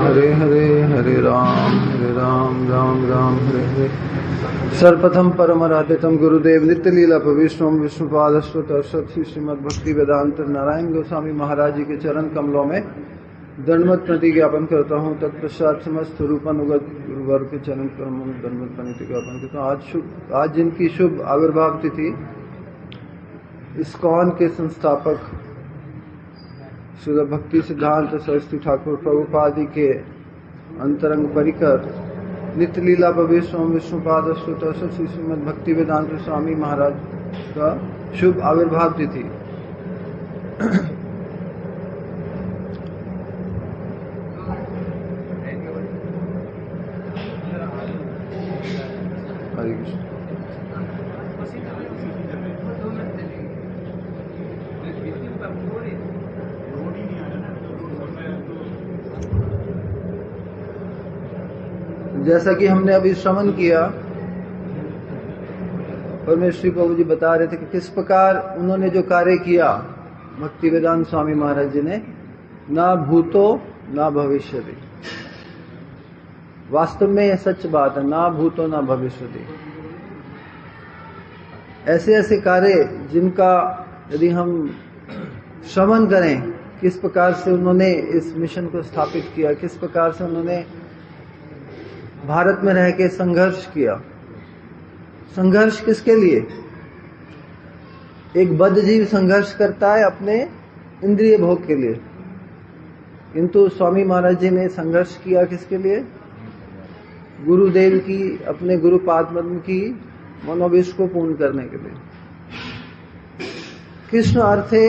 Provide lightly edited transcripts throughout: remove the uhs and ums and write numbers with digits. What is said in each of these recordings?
हरे हरे हरे राम राम राम हरे हरे। सर्वप्रथम परम आराध्यतम गुरुदेव नित्य लीला विष्णु विष्णुपाद अष्टोत्तर श्री श्रीमद भक्ति वेदांत नारायण गोस्वामी महाराज जी के चरण कमलों में दंडवत प्रति ज्ञापन करता हूँ। तत्पश्चात समस्त रूपानुगत गुरुवर के चरण कमलों में दंडवत प्रणति ज्ञापन करता हूँ। आज जिनकी शुभ आविर्भाव तिथि इस्कॉन के संस्थापक श्री भक्ति सिद्धांत सरस्वती ठाकुर प्रभुपाद जी के अंतरंग परिकर नित्य लीला विष्णु विष्णुपाद अष्टोत्तर श्री श्रीमद भक्ति वेदांत स्वामी महाराज का शुभ आविर्भाव तिथि। हरे कृष्ण। जैसा कि हमने अभी श्रवण किया, परमेश्वरी प्रभु जी बता रहे थे कि किस प्रकार उन्होंने जो कार्य किया भक्ति वेदांत स्वामी महाराज जी ने, ना भूतो ना भविष्यति। वास्तव में यह सच बात है, ना भूतो ना भविष्यति। ऐसे ऐसे कार्य जिनका यदि हम श्रवण करें, किस प्रकार से उन्होंने इस मिशन को स्थापित किया, किस प्रकार से उन्होंने भारत में रह के संघर्ष किया। संघर्ष किसके लिए? एक बद्ध जीव संघर्ष करता है अपने इंद्रिय भोग के लिए, किंतु स्वामी महाराज जी ने संघर्ष किया किसके लिए? गुरुदेव की, अपने गुरु पादपद्म की मनोविश को पूर्ण करने के लिए। कृष्ण अर्थे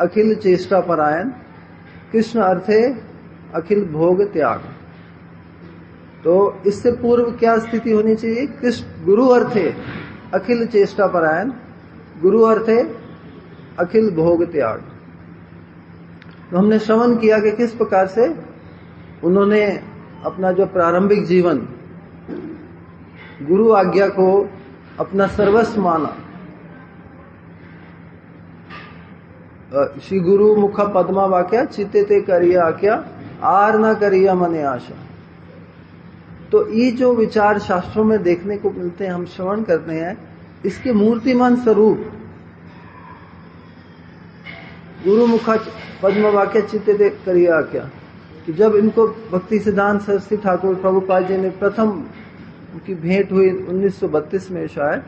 अखिल चेष्टा परायण, कृष्ण अर्थे अखिल भोग त्याग। तो इससे पूर्व क्या स्थिति होनी चाहिए? कृष्ण गुरु अर्थे अखिल चेष्टा परायण, गुरु अर्थे अखिल भोग त्याग। तो हमने श्रवण किया कि किस प्रकार से उन्होंने अपना जो प्रारंभिक जीवन गुरु आज्ञा को अपना सर्वस्व माना। श्री गुरु मुख पद्मा वाक्या चित्ते ते करिया आज्ञा, आर न करिया मने आशा। तो ये जो विचार शास्त्रों में देखने को मिलते हैं, हम श्रवण करते हैं, इसके मूर्तिमान स्वरूप गुरु मुखा पद्म वाक्य चित्ते ते करिया क्या, कि जब इनको भक्ति सिद्धांत सरस्वती ठाकुर प्रभुपाद जी ने प्रथम उनकी भेंट हुई 1932 में शायद,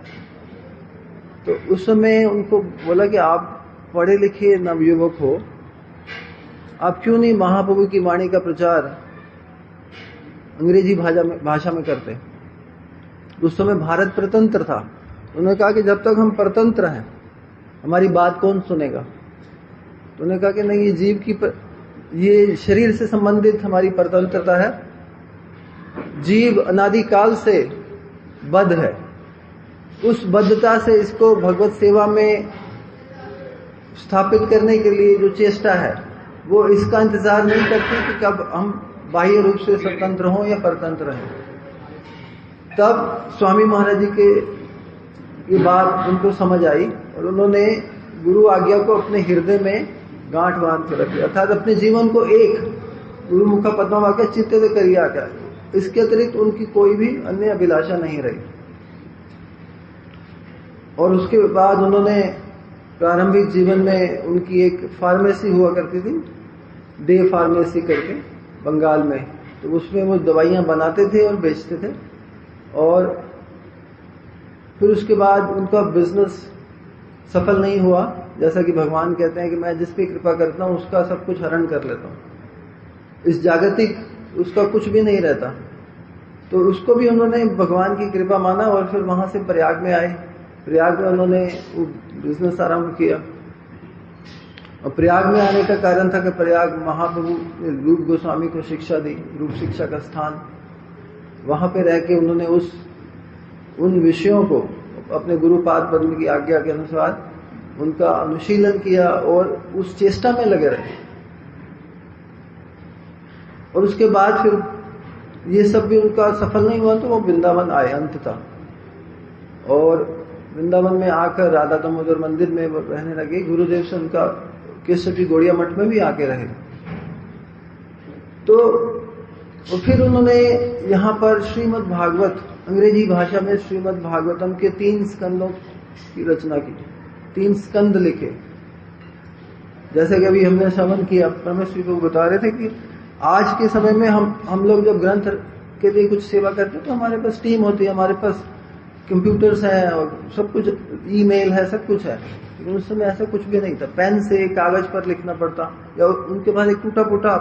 तो उस समय उनको बोला कि आप पढ़े लिखे नवयुवक हो, आप क्यों नहीं महाप्रभु की वाणी का प्रचार अंग्रेजी भाषा में करते। उस समय भारत परतंत्र था। उन्होंने कहा कि जब तक हम परतंत्र हैं हमारी बात कौन सुनेगा। तो उन्होंने कहा कि नहीं, ये जीव की ये शरीर से संबंधित हमारी परतंत्रता है। जीव अनादिकाल से बद्ध है, उस बद्धता से इसको भगवत सेवा में स्थापित करने के लिए जो चेष्टा है वो इसका इंतजार नहीं करती कि कब हम बाह्य रूप से स्वतंत्र हों या परतंत्र हैं। तब स्वामी महाराज जी के ये बात उनको समझ आई और उन्होंने गुरु आज्ञा को अपने हृदय में गांठ बांध के रख लिया, अर्थात अपने जीवन को एक गुरु मुखा पद्मा वाक्य चित्ते से करिया क्या, इसके अतिरिक्त उनकी कोई भी अन्य अभिलाषा नहीं रही। और उसके बाद उन्होंने प्रारंभिक जीवन में उनकी एक फार्मेसी हुआ करती थी, डे फार्मेसी करके बंगाल में, तो उसमें वो दवाइयां बनाते थे और बेचते थे। और फिर उसके बाद उनका बिजनेस सफल नहीं हुआ। जैसा कि भगवान कहते हैं कि मैं जिस पे कृपा करता हूं उसका सब कुछ हरण कर लेता हूं, इस जागतिक उसका कुछ भी नहीं रहता। तो उसको भी उन्होंने भगवान की कृपा माना और फिर वहां से प्रयाग में आए। प्रयाग में उन्होंने बिजनेस आरंभ किया। और प्रयाग में आने का कारण था कि प्रयाग महाप्रभु ने रूप गोस्वामी को शिक्षा दी, रूप शिक्षा का स्थान। वहां पे रह के उन्होंने उन विषयों को अपने गुरुपाद पद्म की आज्ञा के अनुसार उनका अनुशीलन किया और उस चेष्टा में लगे रहे। और उसके बाद फिर ये सब भी उनका सफल नहीं हुआ तो वो वृंदावन आए अंततः। और वृंदावन में आकर राधा दामोदर मंदिर में रहने लगे। गुरुदेव से उनका केसरी गौड़िया मठ में भी आके रहे। तो और फिर उन्होंने यहाँ पर श्रीमद् भागवत, अंग्रेजी भाषा में श्रीमद् भागवतम के 3 स्कंदों की रचना की, 3 स्कंद लिखे। जैसे कि अभी हमने श्रवण किया, परमेश्वरी को बता रहे थे कि आज के समय में हम लोग जब ग्रंथ के लिए कुछ सेवा करते हैं तो हमारे पास टीम होती है, हमारे पास कंप्यूटर्स हैं और सब कुछ, ईमेल है, सब कुछ है। लेकिन उस समय ऐसा कुछ भी नहीं था। पेन से कागज पर लिखना पड़ता, या उनके पास एक टूटा फूटा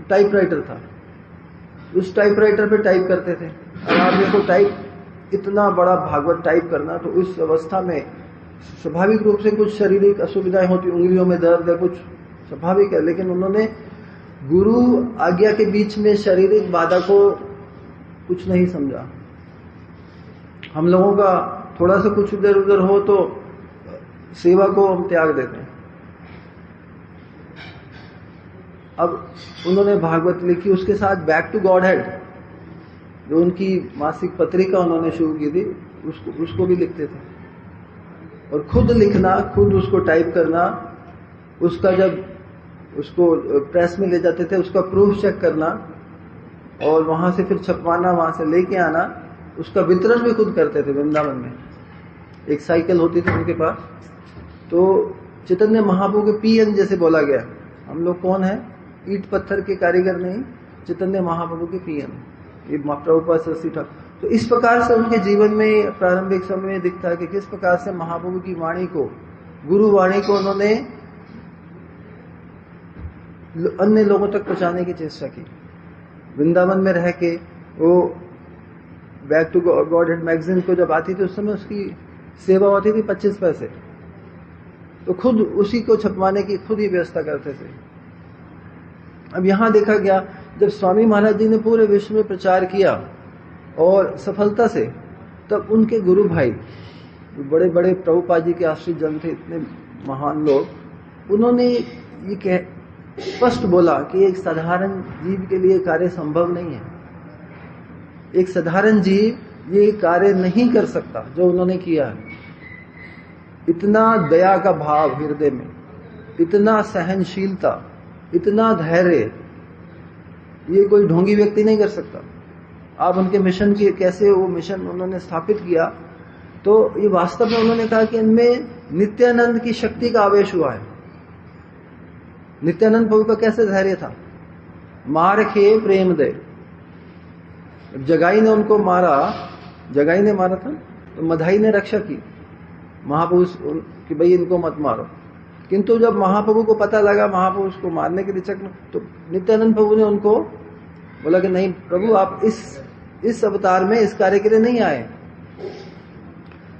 टाइपराइटर था, उस टाइपराइटर पे टाइप करते थे। और आप देखो, टाइप इतना बड़ा भागवत टाइप करना, तो उस अवस्था में स्वाभाविक रूप से कुछ शारीरिक असुविधाएं होती, उंगलियों में दर्द है, कुछ स्वाभाविक है। लेकिन उन्होंने गुरु आज्ञा के बीच में शारीरिक बाधा को कुछ नहीं समझा। हम लोगों का थोड़ा सा कुछ इधर उधर हो तो सेवा को हम त्याग देते हैं। अब उन्होंने भागवत लिखी, उसके साथ बैक टू गॉड हेड, जो उनकी मासिक पत्रिका उन्होंने शुरू की थी, उसको भी लिखते थे। और खुद लिखना, खुद उसको टाइप करना, उसका जब उसको प्रेस में ले जाते थे उसका प्रूफ चेक करना, और वहां से फिर छपवाना, वहां से लेके आना, उसका वितरण भी खुद करते थे। वृंदावन में एक साइकिल होती थी उनके पास। तो चैतन्य महाप्रभु के पीएन जैसे बोला गया, हम लोग कौन है, ईट पत्थर के कारीगर नहीं, चैतन्य महाप्रभु के पीएन, ये प्रभुपाद सरस्वती ठाकुर। तो इस प्रकार से उनके जीवन में प्रारंभिक समय में दिखता है कि किस प्रकार से महाप्रभु की वाणी को, गुरु वाणी को उन्होंने अन्य लोगों तक पहुंचाने की चेष्टा की। वृंदावन में रह के वो back to godhead magazine को जब आती थी, उस समय उसकी सेवा होती थी 25 पैसे, तो खुद उसी को छपवाने की खुद ही व्यवस्था करते थे। अब यहां देखा गया, जब स्वामी महाराज जी ने पूरे विश्व में प्रचार किया और सफलता से, तब उनके गुरु भाई, बड़े बड़े प्रभुपाद जी के आश्रित जन थे, इतने महान लोग, उन्होंने ये स्पष्ट बोला कि एक साधारण जीव के लिए कार्य संभव नहीं है। एक साधारण जीव ये कार्य नहीं कर सकता जो उन्होंने किया है। इतना दया का भाव हृदय में, इतना सहनशीलता, इतना धैर्य, ये कोई ढोंगी व्यक्ति नहीं कर सकता। आप उनके मिशन की कैसे वो मिशन उन्होंने स्थापित किया, तो ये वास्तव में उन्होंने कहा कि इनमें नित्यानंद की शक्ति का आवेश हुआ है। नित्यानंद प्रभु का कैसे धैर्य था, मार खे प्रेम दे। जगाई ने उनको मारा, जगाई ने मारा था, तो मधाई ने रक्षा की महाप्रभु कि भाई इनको मत मारो। किंतु जब महाप्रभु को पता लगा महाप्रभु उसको मारने के लिए चक्र, तो नित्यानंद प्रभु ने उनको बोला कि नहीं प्रभु, आप इस अवतार में इस कार्य के लिए नहीं आए।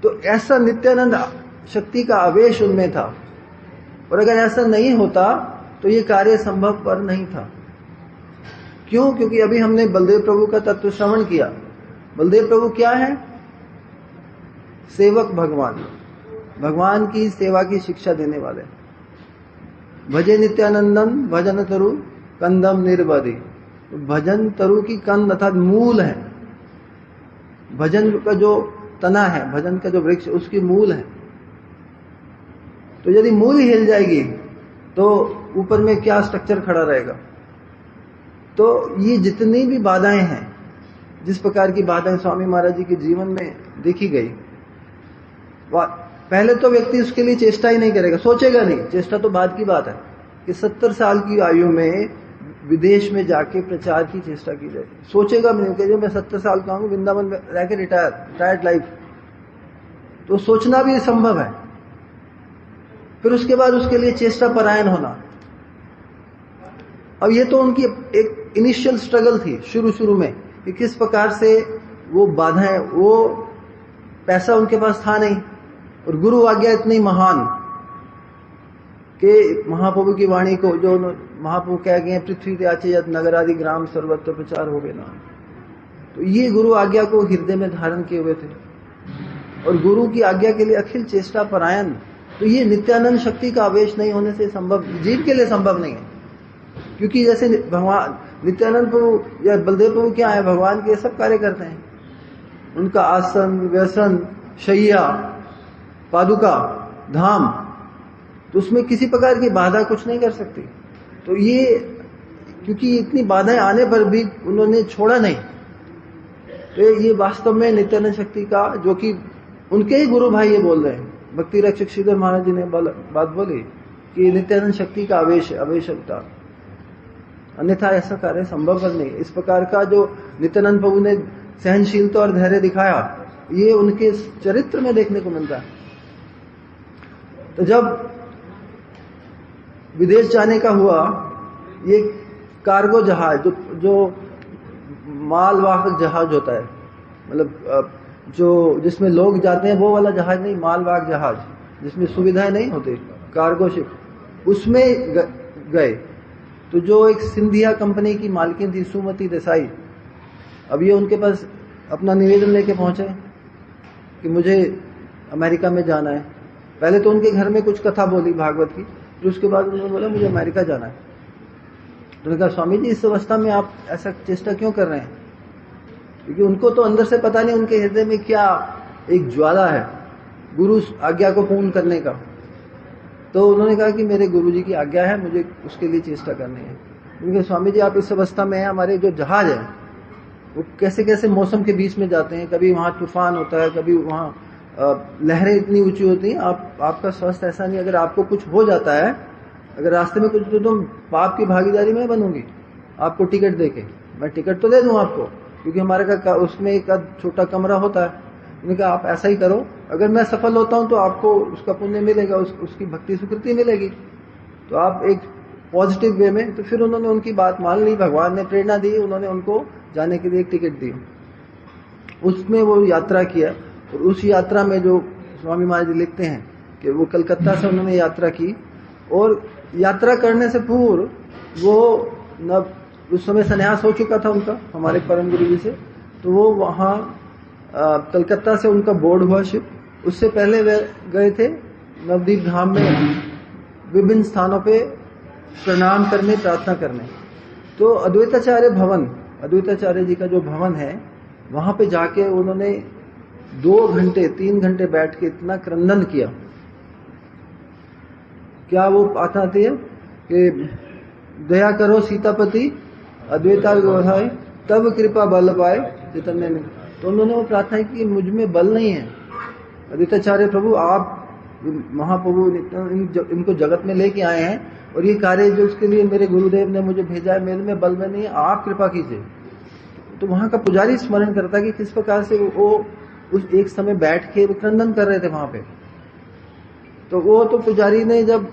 तो ऐसा नित्यानंद शक्ति का आवेश उनमें था, और अगर ऐसा नहीं होता तो ये कार्य संभव पर नहीं था। क्यों? क्योंकि अभी हमने बलदेव प्रभु का तत्व श्रवण किया। बलदेव प्रभु क्या है? सेवक भगवान, भगवान की सेवा की शिक्षा देने वाले। भजे नित्यानंदन भजन तरु कंदम निर्वधि। भजन तरु की कंद अर्थात मूल है, भजन का जो तना है, भजन का जो वृक्ष उसकी मूल है। तो यदि मूल ही हिल जाएगी तो ऊपर में क्या स्ट्रक्चर खड़ा रहेगा। तो ये जितनी भी बाधाएं हैं, जिस प्रकार की बाधाएं स्वामी महाराज जी के जीवन में देखी गई, पहले तो व्यक्ति उसके लिए चेष्टा ही नहीं करेगा, सोचेगा नहीं, चेष्टा तो बाद की बात है कि 70 साल की आयु में विदेश में जाके प्रचार की चेष्टा की जाए। सोचेगा नहीं कि जो मैं 70 साल का हूं, वृंदावन में रह के रिटायर्ड लाइफ, तो सोचना भी संभव है। फिर उसके बाद उसके लिए चेष्टा परायण होना। अब ये तो उनकी एक इनिशियल स्ट्रगल थी शुरू में कि किस प्रकार से वो बाधाएं, वो पैसा उनके पास था नहीं, और गुरु आज्ञा इतनी महान कि महाप्रभु की वाणी को, जो महाप्रभु कह गए पृथ्वी त्याचे यद नगर आदि ग्राम सर्वत्र प्रचार हो गए ना, तो ये गुरु आज्ञा को हृदय में धारण किए हुए थे, और गुरु की आज्ञा के लिए अखिल चेष्टा परायण। तो ये नित्यानंद शक्ति का आवेश नहीं होने से संभव, जीव के लिए संभव नहीं है। क्योंकि जैसे भगवान नित्यानंद प्रभु या बलदेव प्रभु क्या है, भगवान के सब कार्य करते हैं। उनका आसन, व्यसन, शैया, पादुका, धाम, तो उसमें किसी प्रकार की बाधा कुछ नहीं कर सकती। तो ये क्योंकि इतनी बाधाएं आने पर भी उन्होंने छोड़ा नहीं। तो ये वास्तव में नित्यानंद शक्ति का, जो कि उनके ही गुरु भाई ये बोल रहे हैं, भक्ति रक्षक श्रीधर महाराज जी ने बात बोली कि नित्यानंद शक्ति का आवेश है, आवेश अवतार, अन्यथा ऐसा कार्य संभव नहीं। इस प्रकार का जो नित्यानंद प्रभु ने सहनशीलता और धैर्य दिखाया, ये उनके चरित्र में देखने को मिलता है। तो जब विदेश जाने का हुआ, ये कार्गो जहाज, जो मालवाहक जहाज होता है, मतलब जो जिसमें लोग जाते हैं वो वाला जहाज नहीं, मालवाहक जहाज जिसमें सुविधाएं नहीं होती, कार्गो शिप, उसमें गए। तो जो एक सिंधिया कंपनी की मालकिन थी सुमति देसाई, अब ये उनके पास अपना निवेदन लेके पहुंचे कि मुझे अमेरिका में जाना है। पहले तो उनके घर में कुछ कथा बोली भागवत की, फिर उसके बाद उन्होंने बोला मुझे अमेरिका जाना है। तो उन्होंने कहा स्वामी जी इस अवस्था में आप ऐसा चेष्टा क्यों कर रहे हैं? क्योंकि उनको तो अंदर से पता नहीं उनके हृदय में क्या एक ज्वाला है गुरु आज्ञा को पूर्ण करने का। तो उन्होंने कहा कि मेरे गुरु जी की आज्ञा है, मुझे उसके लिए चेष्टा करनी है। क्योंकि स्वामी जी आप इस अवस्था में हैं, हमारे जो जहाज है वो कैसे कैसे मौसम के बीच में जाते हैं, कभी वहां तूफान होता है, कभी वहां लहरें इतनी ऊंची होती हैं, आपका स्वास्थ्य ऐसा नहीं, अगर आपको कुछ हो जाता है, अगर रास्ते में कुछ, तो तुम पाप की भागीदारी में बनूंगी आपको टिकट देके। मैं टिकट तो दे दूं आपको, क्योंकि हमारे का उसमें एक छोटा कमरा होता है। उन्होंने कहा आप ऐसा ही करो, अगर मैं सफल होता हूं तो आपको उसका पुण्य मिलेगा, उसकी भक्ति स्वीकृति मिलेगी, तो आप एक पॉजिटिव वे में। तो फिर उन्होंने उनकी बात मान ली, भगवान ने प्रेरणा दी, उन्होंने उनको जाने के लिए एक टिकट दी, उसमें वो यात्रा किया। और उस यात्रा में जो स्वामी महाराज जी लिखते हैं कि वो कलकत्ता से उन्होंने यात्रा की, और यात्रा करने से पूर्व वो उस समय संन्यास हो चुका था उनका हमारे परम गुरु जी से, तो वो वहां कलकत्ता से उनका बोर्ड हुआ शिप। उससे पहले वे गए थे नवदीप धाम में विभिन्न स्थानों पे प्रणाम करने, प्रार्थना करने। तो अद्वैताचार्य भवन, अद्वैताचार्य जी का जो भवन है, वहां पे जाके उन्होंने 2 घंटे 3 घंटे बैठ के इतना क्रंदन किया। क्या वो बात आती है कि दया करो सीतापति अद्वैता गोसाई तब कृपा बल पाए चैतन्य ने। तो उन्होंने वो प्रार्थना की मुझ में बल नहीं है, अद्वैताचार्य प्रभु आप महाप्रभु इनको जगत में लेके आए हैं, और ये कार्य जो उसके लिए मेरे गुरुदेव ने मुझे भेजा है, मेरे में बल में नहीं है, आप कृपा कीजिए। तो वहां का पुजारी स्मरण करता है कि किस प्रकार से वो उस एक समय बैठ के क्रंदन कर रहे थे वहां पे। तो वो तो पुजारी ने जब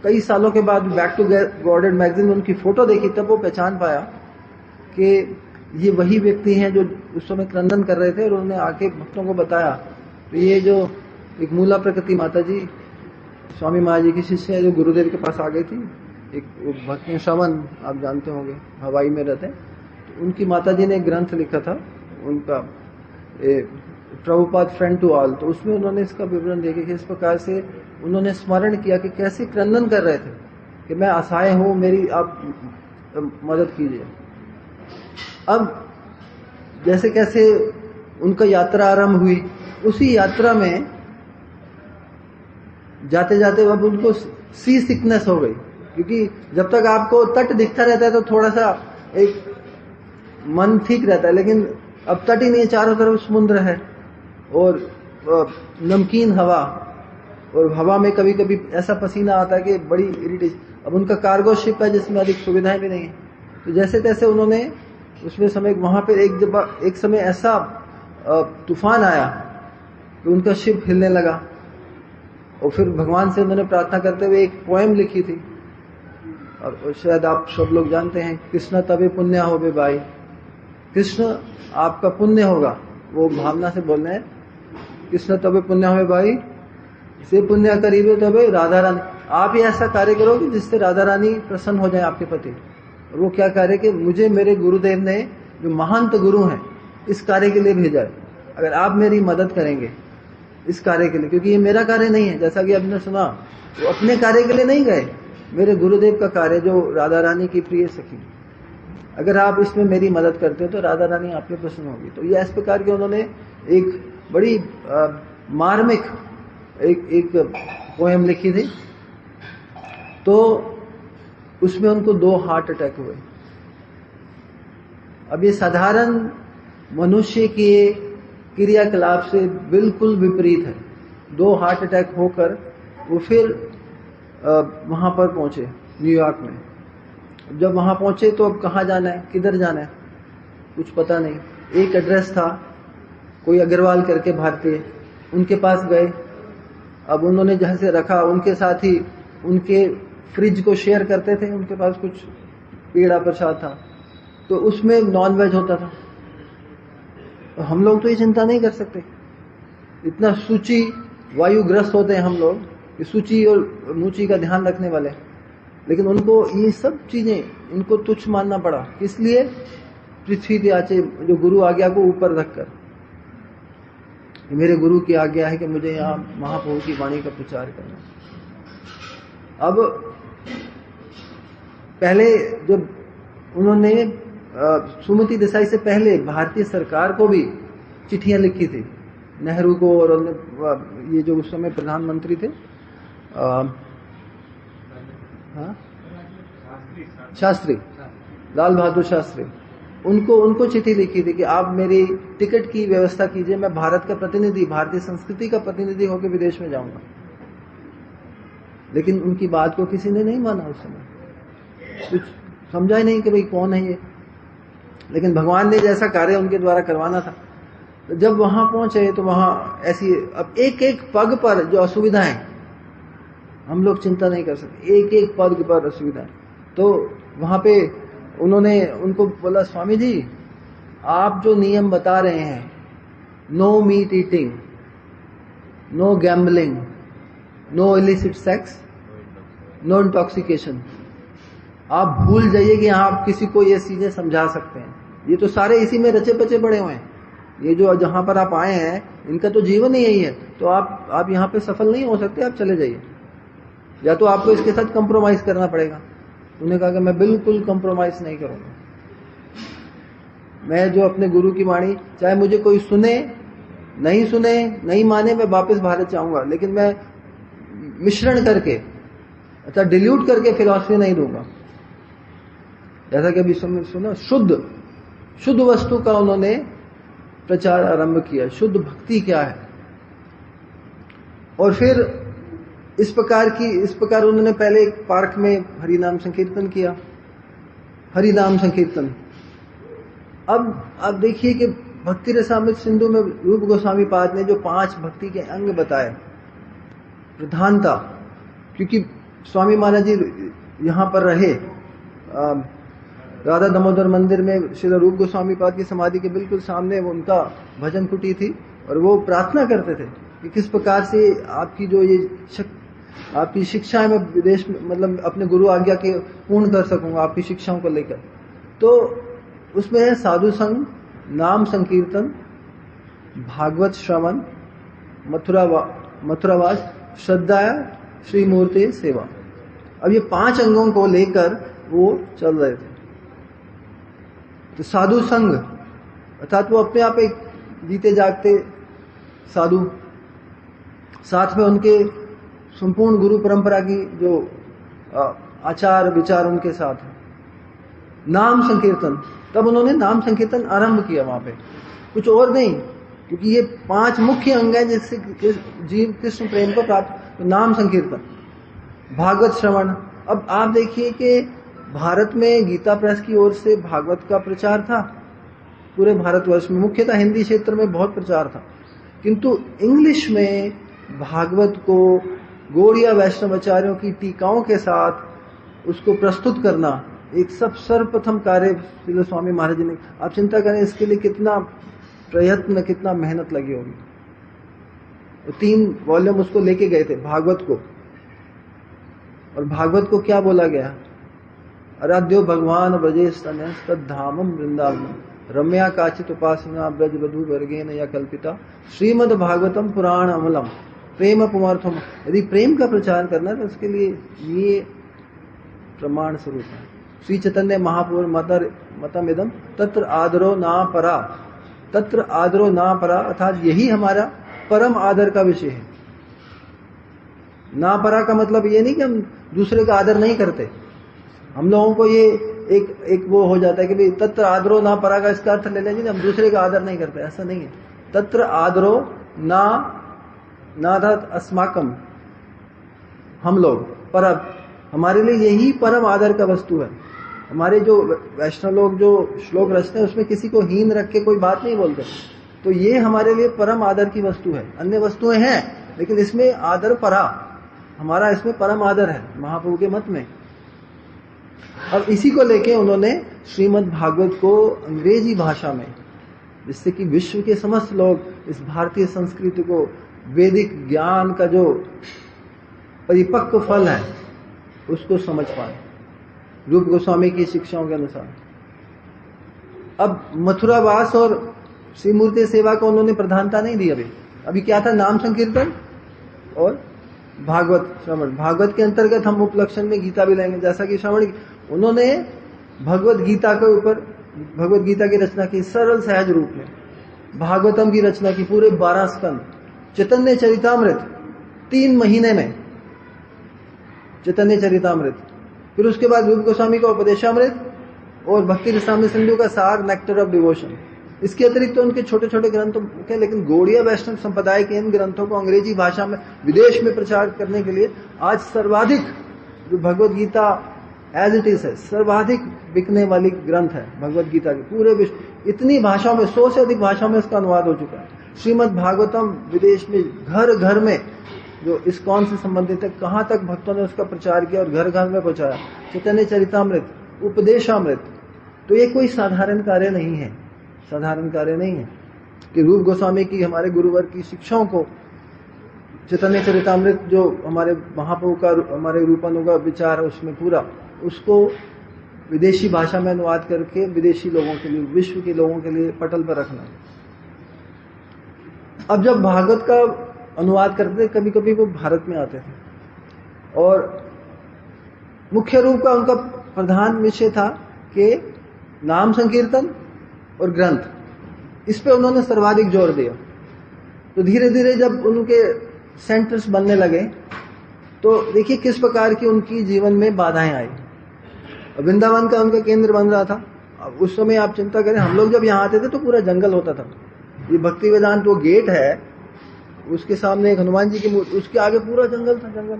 कई सालों के बाद बैक टू गॉडेड मैगजीन में उनकी फोटो देखी, तब वो पहचान पाया कि ये वही व्यक्ति हैं जो उस समय क्रंदन कर रहे थे। और उन्होंने आके भक्तों को बताया। तो ये जो एक मूला प्रकृति माता जी स्वामी महाराज जी की शिष्य है, जो गुरुदेव के पास आ गई थी, एक भक्त श्रवण आप जानते होंगे, हवाई में रहते हैं, तो उनकी माता जी ने एक ग्रंथ लिखा था उनका प्रभुपाद फ्रेंड टू ऑल। तो उसमें उन्होंने इसका विवरण दिया कि इस प्रकार से उन्होंने स्मरण किया कि कैसे क्रंदन कर रहे थे कि मैं असहाय हूं, मेरी आप मदद कीजिए। अब जैसे कैसे उनका यात्रा आरंभ हुई, उसी यात्रा में जाते जाते अब उनको सी सिकनेस हो गई, क्योंकि जब तक आपको तट दिखता रहता है तो थोड़ा सा एक मन ठीक रहता है, लेकिन अब तट ही नहीं, चारों तरफ समुद्र है और नमकीन हवा, और हवा में कभी कभी ऐसा पसीना आता है कि बड़ी इरिटेशन। अब उनका कार्गो शिप है जिसमें अधिक सुविधाएं भी नहीं है। तो जैसे तैसे उन्होंने उसमें समय वहां पर एक समय ऐसा तूफान आया कि उनका शिप हिलने लगा, और फिर भगवान से उन्होंने प्रार्थना करते हुए एक पोएम लिखी थी, और शायद आप सब लोग जानते हैं, कृष्ण तबे पुण्य होवे भाई, कृष्ण आपका पुण्य होगा, वो भावना से बोल रहे हैं, कृष्ण तबे पुण्य होवे भाई, से पुण्य करीबे तबे राधा रानी। आप ही ऐसा कार्य करो कि जिससे राधा रानी प्रसन्न हो जाए आपके प्रति। और वो क्या कार्य कि मुझे मेरे गुरुदेव ने, जो महांत गुरु हैं, इस कार्य के लिए भेजा है। अगर आप मेरी मदद करेंगे इस कार्य के लिए, क्योंकि ये मेरा कार्य नहीं है, जैसा कि आपने सुना, वो अपने कार्य के लिए नहीं गए, मेरे गुरुदेव का कार्य जो राधा रानी की प्रिय सखी, अगर आप इसमें मेरी मदद करते हो तो राधा रानी आप पे प्रसन्न होगी। तो ये इस प्रकार के उन्होंने एक बड़ी मार्मिक एक पोएम लिखी थी। तो उसमें उनको 2 हार्ट अटैक हुए, अब ये साधारण मनुष्य के क्रियाकलाप से बिल्कुल विपरीत है। 2 हार्ट अटैक होकर वो फिर वहां पर पहुंचे न्यूयॉर्क में। जब वहां पहुंचे तो अब कहाँ जाना है, किधर जाना है, कुछ पता नहीं। एक एड्रेस था, कोई अग्रवाल करके भारतीय, उनके पास गए। अब उन्होंने जहां से रखा, उनके साथ ही उनके फ्रिज को शेयर करते थे, उनके पास कुछ पेड़ा प्रसाद था तो उसमें नॉन वेज होता था। तो हम लोग तो ये चिंता नहीं कर सकते, इतना सूची वायुग्रस्त होते हैं हम लोग, सूची और मुची का ध्यान रखने वाले, लेकिन उनको ये सब चीजें इनको तुच्छ मानना पड़ा। इसलिए पृथ्वी के आचे जो गुरु आज्ञा को ऊपर रखकर, मेरे गुरु की आज्ञा है कि मुझे यहाँ महाप्रभु की वाणी का प्रचार करना। अब पहले जब उन्होंने सुमति देसाई से पहले भारतीय सरकार को भी चिट्ठियां लिखी थी, नेहरू को और ये जो उस समय प्रधानमंत्री थे शास्त्री, लाल बहादुर शास्त्री, उनको चिट्ठी लिखी थी कि आप मेरी टिकट की व्यवस्था कीजिए, मैं भारत का प्रतिनिधि, भारतीय संस्कृति का प्रतिनिधि होकर विदेश में जाऊंगा। लेकिन उनकी बात को किसी ने नहीं माना, उस समय कुछ समझा ही नहीं कि भाई कौन है ये। लेकिन भगवान ने जैसा कार्य उनके द्वारा करवाना था, तो जब वहां पहुंचे तो वहां ऐसी, अब एक एक पग पर जो असुविधाएं, हम लोग चिंता नहीं कर सकते, एक एक पग पर असुविधाएं। तो वहां पे उन्होंने उनको बोला, स्वामी जी आप जो नियम बता रहे हैं, no meat eating, no gambling, no illicit sex, no intoxication, आप भूल जाइए कि आप किसी को ये चीजें समझा सकते हैं। ये तो सारे इसी में रचे पचे पड़े हुए हैं। ये जो जहां पर आप आए हैं इनका तो जीवन ही यही है, तो आप यहाँ पे सफल नहीं हो सकते, आप चले जाइए, या तो आपको इसके साथ कंप्रोमाइज करना पड़ेगा। उन्होंने कहा कि मैं बिल्कुल कंप्रोमाइज नहीं करूंगा, मैं जो अपने गुरु की वाणी, चाहे मुझे कोई सुने नहीं माने, मैं वापस भारत जाऊंगा, लेकिन मैं मिश्रण करके, अच्छा डिल्यूट करके फिलॉसफी नहीं दूंगा। जैसा कि अभी सुना, शुद्ध वस्तु का उन्होंने प्रचार आरंभ किया, शुद्ध भक्ति क्या है। और फिर इस प्रकार उन्होंने पहले एक पार्क में हरिनाम संकीर्तन किया, हरिनाम संकीर्तन। अब आप देखिए कि भक्ति रसामृत सिंधु में रूप गोस्वामी पाद ने जो 5 भक्ति के अंग बताए, प्रधानता, क्योंकि स्वामी महाराज जी यहाँ पर रहे, राधा दामोदर मंदिर में श्री रूप गोस्वामी पाद की समाधि के बिल्कुल सामने वो उनका भजन कुटी थी, और वो प्रार्थना करते थे कि किस प्रकार से आपकी जो ये आपकी शिक्षा है, मैं विदेश में मतलब अपने गुरु आज्ञा के पूर्ण कर सकूंगा आपकी शिक्षाओं को लेकर। तो उसमें है साधु संग, नाम संकीर्तन, भागवत श्रवण, मथुरावास, श्रद्धा, श्री मूर्ति सेवा। अब ये 5 अंगों को लेकर वो चल रहे थे। तो साधु संग अर्थात वो अपने आप एक जीते जागते साधु, साथ में उनके संपूर्ण गुरु परंपरा की जो आचार विचार उनके साथ है। नाम संकीर्तन, तब उन्होंने नाम संकीर्तन आरंभ किया वहां पे, कुछ और नहीं, क्योंकि ये 5 मुख्य अंग हैं जिससे जीव कृष्ण प्रेम को प्राप्त। नाम संकीर्तन, भागवत श्रवण। अब आप देखिए कि भारत में गीता प्रेस की ओर से भागवत का प्रचार था, पूरे भारतवर्ष में, मुख्यतः हिंदी क्षेत्र में बहुत प्रचार था, किंतु इंग्लिश में भागवत को गौड़िया वैष्णवाचार्यों की टीकाओं के साथ उसको प्रस्तुत करना एक सब सर्वप्रथम कार्य श्रील स्वामी महाराज जी ने। आप चिंता करें इसके लिए कितना प्रयत्न, कितना मेहनत लगी होगी। 3 वॉल्यूम उसको लेके गए थे भागवत को, और भागवत को क्या बोला गया, आराध्यो भगवान ब्रजेश तद्धामम वृंदावन रम्या काचित उपासना ब्रज वधु वर्गेन या कल्पिता श्रीमद् भागवतम पुराण अमलम प्रेम पुमार्थम। यदि प्रेम का प्रचार करना है तो उसके लिए ये प्रमाण स्वरूप है। श्री चैतन्य महाप्रभु मतम इदम तत्र आदरो ना परा, तत्र आदरो ना परा, अर्थात यही हमारा परम आदर का विषय है। ना परा का मतलब ये नहीं कि हम दूसरे का आदर नहीं करते, हम लोगों को ये एक वो हो जाता है कि भाई तत्र आदरो ना परा का इसका अर्थ ले लेंगे, हम दूसरे का आदर नहीं करते, ऐसा नहीं है। तत्र आदरो ना नादत अस्माकम, हम लोग पर हमारे लिए यही परम आदर का वस्तु है। हमारे जो वैष्णव लोग जो श्लोक रचते हैं उसमें किसी को हीन रख के कोई बात नहीं बोलते, तो ये हमारे लिए परम आदर की वस्तु है। अन्य वस्तुएं हैं लेकिन इसमें आदर परा, हमारा इसमें परम आदर है महाप्रभु के मत में। अब इसी को लेके उन्होंने श्रीमद् भागवत को अंग्रेजी भाषा में, जिससे कि विश्व के समस्त लोग इस भारतीय संस्कृति को, वैदिक ज्ञान का जो परिपक्व फल है उसको समझ पाए रूप गोस्वामी की शिक्षाओं के अनुसार। अब मथुरावास और श्रीमूर्ति सेवा को उन्होंने प्रधानता नहीं दी। अभी क्या था, नाम संकीर्तन और भागवत श्रवण। भागवत के अंतर्गत हम उपलक्षण में गीता भी लेंगे, जैसा कि श्रवण उन्होंने भगवत गीता के ऊपर भगवत गीता की रचना की सरल सहज रूप में, भागवतम की रचना की पूरे 12 स्कंद, चैतन्य चरितामृत 3 महीने में, चैतन्य चरितामृत, फिर उसके बाद रूप गोस्वामी का उपदेशामृत और भक्ति रसामृत सिंधु का सार नेक्टर ऑफ डिवोशन। इसके अतिरिक्त तो उनके छोटे छोटे ग्रंथ थे, लेकिन गौड़ीय वैष्णव संप्रदाय के इन ग्रंथों को अंग्रेजी भाषा में विदेश में प्रचार करने के लिए आज सर्वाधिक, जो Bhagavad Gita as it is है, सर्वाधिक बिकने वाली ग्रंथ है भगवत गीता की पूरे विश्व। इतनी भाषाओं में, 100 से अधिक भाषाओं में इसका अनुवाद हो चुका है। श्रीमद् भागवतम विदेश में घर घर में, जो इस्कॉन से संबंधित है, कहां तक भक्तों ने उसका प्रचार किया और घर घर में पहुंचाया। चैतन्य चरितामृत, उपदेशामृत, तो ये कोई साधारण कार्य नहीं है, साधारण कार्य नहीं है कि रूप गोस्वामी की, हमारे गुरुवर की शिक्षाओं को, चैतन्य चरितामृत जो हमारे महाप्रभु का, हमारे रूपानु का विचार है उसमें पूरा, उसको विदेशी भाषा में अनुवाद करके विदेशी लोगों के लिए, विश्व के लोगों के लिए पटल पर रखना। अब जब भागवत का अनुवाद करते थे, कभी कभी वो भारत में आते थे और मुख्य रूप का उनका प्रधान विषय था कि नाम संकीर्तन और ग्रंथ, इस पे उन्होंने सर्वाधिक जोर दिया। तो धीरे धीरे जब उनके सेंटर्स बनने लगे तो देखिए किस प्रकार की उनकी जीवन में बाधाएं आई। वृंदावन का उनका केंद्र बन रहा था। अब उस समय आप चिंता करें, हम लोग जब यहाँ आते थे तो पूरा जंगल होता था। ये भक्ति वेदांत वो गेट है, उसके सामने एक हनुमान जी की मूर्ति, उसके आगे पूरा जंगल था, जंगल।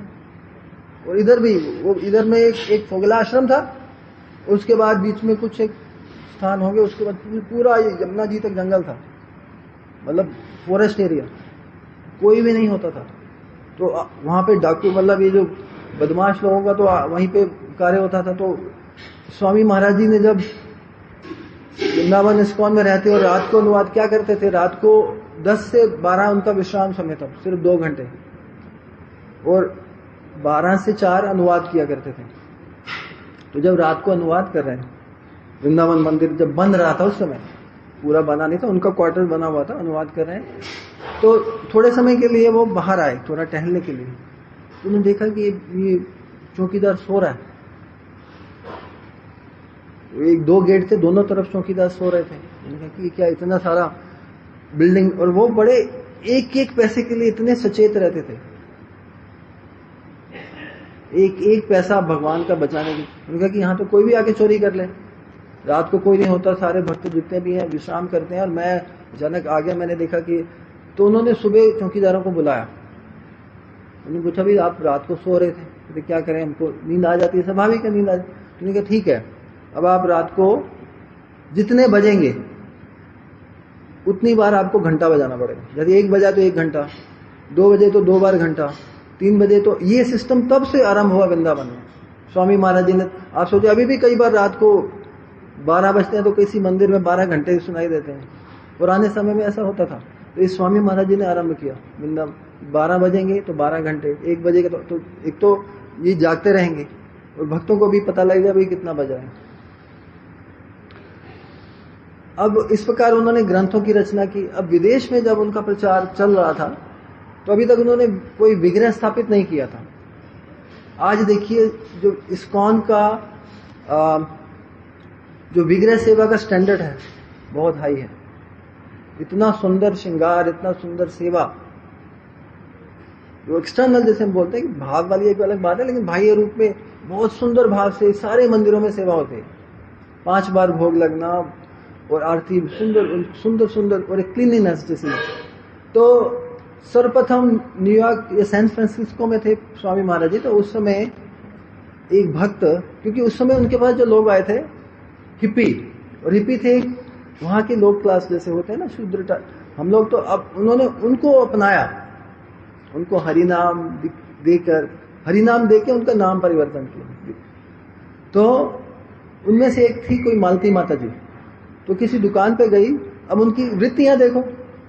और इधर भी वो, इधर में एक फोगला आश्रम था, उसके बाद बीच में कुछ एक स्थान हो गया, उसके बाद पूरा यमुना जी तक जंगल था, मतलब फॉरेस्ट एरिया, कोई भी नहीं होता था। तो वहां पे डाकू, मतलब ये जो बदमाश लोगों का तो वहीं पे कार्य होता था। तो स्वामी महाराज जी ने जब वृंदावन इस्कॉन में रहते और रात को अनुवाद क्या करते थे, रात को 10 से 12 उनका विश्राम समय था, सिर्फ 2 घंटे, और 12 से 4 अनुवाद किया करते थे। तो जब रात को अनुवाद कर रहे हैं, वृंदावन मंदिर जब बन रहा था, उस समय पूरा बना नहीं था, उनका क्वार्टर बना हुआ था, अनुवाद कर रहे हैं, तो थोड़े समय के लिए वो बाहर आए थोड़ा टहलने के लिए। तो उन्होंने देखा कि ये चौकीदार सो रहा है। 1-2 गेट थे, दोनों तरफ चौकीदार सो रहे थे। उन्होंने कहा कि क्या इतना सारा बिल्डिंग, और वो बड़े एक एक पैसे के लिए इतने सचेत रहते थे, एक एक पैसा भगवान का बचाने की। उन्होंने कहा कि यहाँ तो कोई भी आके चोरी कर ले, रात को कोई नहीं होता, सारे भक्त जितने भी हैं विश्राम करते हैं, और मैं अचानक आ गया, मैंने देखा कि, तो उन्होंने सुबह चौकीदारों को बुलाया। उन्होंने पूछा भी आप रात को सो रहे थे, तो क्या करें, हमको नींद आ जाती है, स्वाभाविक है नींद आ जाती। उन्होंने कहा ठीक है, अब आप रात को जितने बजेंगे उतनी बार आपको घंटा बजाना पड़ेगा। यदि 1 बजा तो 1 घंटा, 2 बजे तो 2 बार घंटा, 3 बजे तो। ये सिस्टम तब से आरंभ हुआ वृंदावन में। स्वामी महाराज जी ने, आप सोचे अभी भी कई बार रात को 12 बजते हैं तो किसी मंदिर में 12 घंटे सुनाई देते हैं, पुराने समय में ऐसा होता था। तो इस स्वामी महाराज जी ने आरंभ किया, वृंदावन 12 बजेंगे तो 12 घंटे, 1 बजेगा तो एक तो ये जागते रहेंगे और भक्तों को भी पता लगेगा भाई कितना बजा है। अब इस प्रकार उन्होंने ग्रंथों की रचना की। अब विदेश में जब उनका प्रचार चल रहा था तो अभी तक उन्होंने कोई विग्रह स्थापित नहीं किया था। आज देखिए जो इस्कॉन का जो विग्रह सेवा का स्टैंडर्ड है बहुत हाई है। इतना सुंदर श्रृंगार, इतना सुंदर सेवा, जो एक्सटर्नल जैसे हम बोलते हैं कि भाव वाली एक अलग बात है, लेकिन बाह्य रूप में बहुत सुंदर भाव से सारे मंदिरों में सेवा होती है। 5 बार भोग लगना और आरती सुंदर सुंदर सुंदर और एक क्लीनलीनेस जैसे। तो सर्वप्रथम न्यूयॉर्क या सैन फ्रांसिस्को में थे स्वामी महाराज जी। तो उस समय एक भक्त, क्योंकि उस समय उनके पास जो लोग आए थे हिप्पी, और हिप्पी थे वहां के लोग क्लास जैसे होते हैं ना, शूद्र हम लोग। तो अब उन्होंने उनको अपनाया, उनको हरिनाम देकर, हरिनाम देके उनका नाम परिवर्तन किया। तो उनमें से एक थी कोई मालती माता जी। तो किसी दुकान पे गई, अब उनकी वृत्तियां देखो।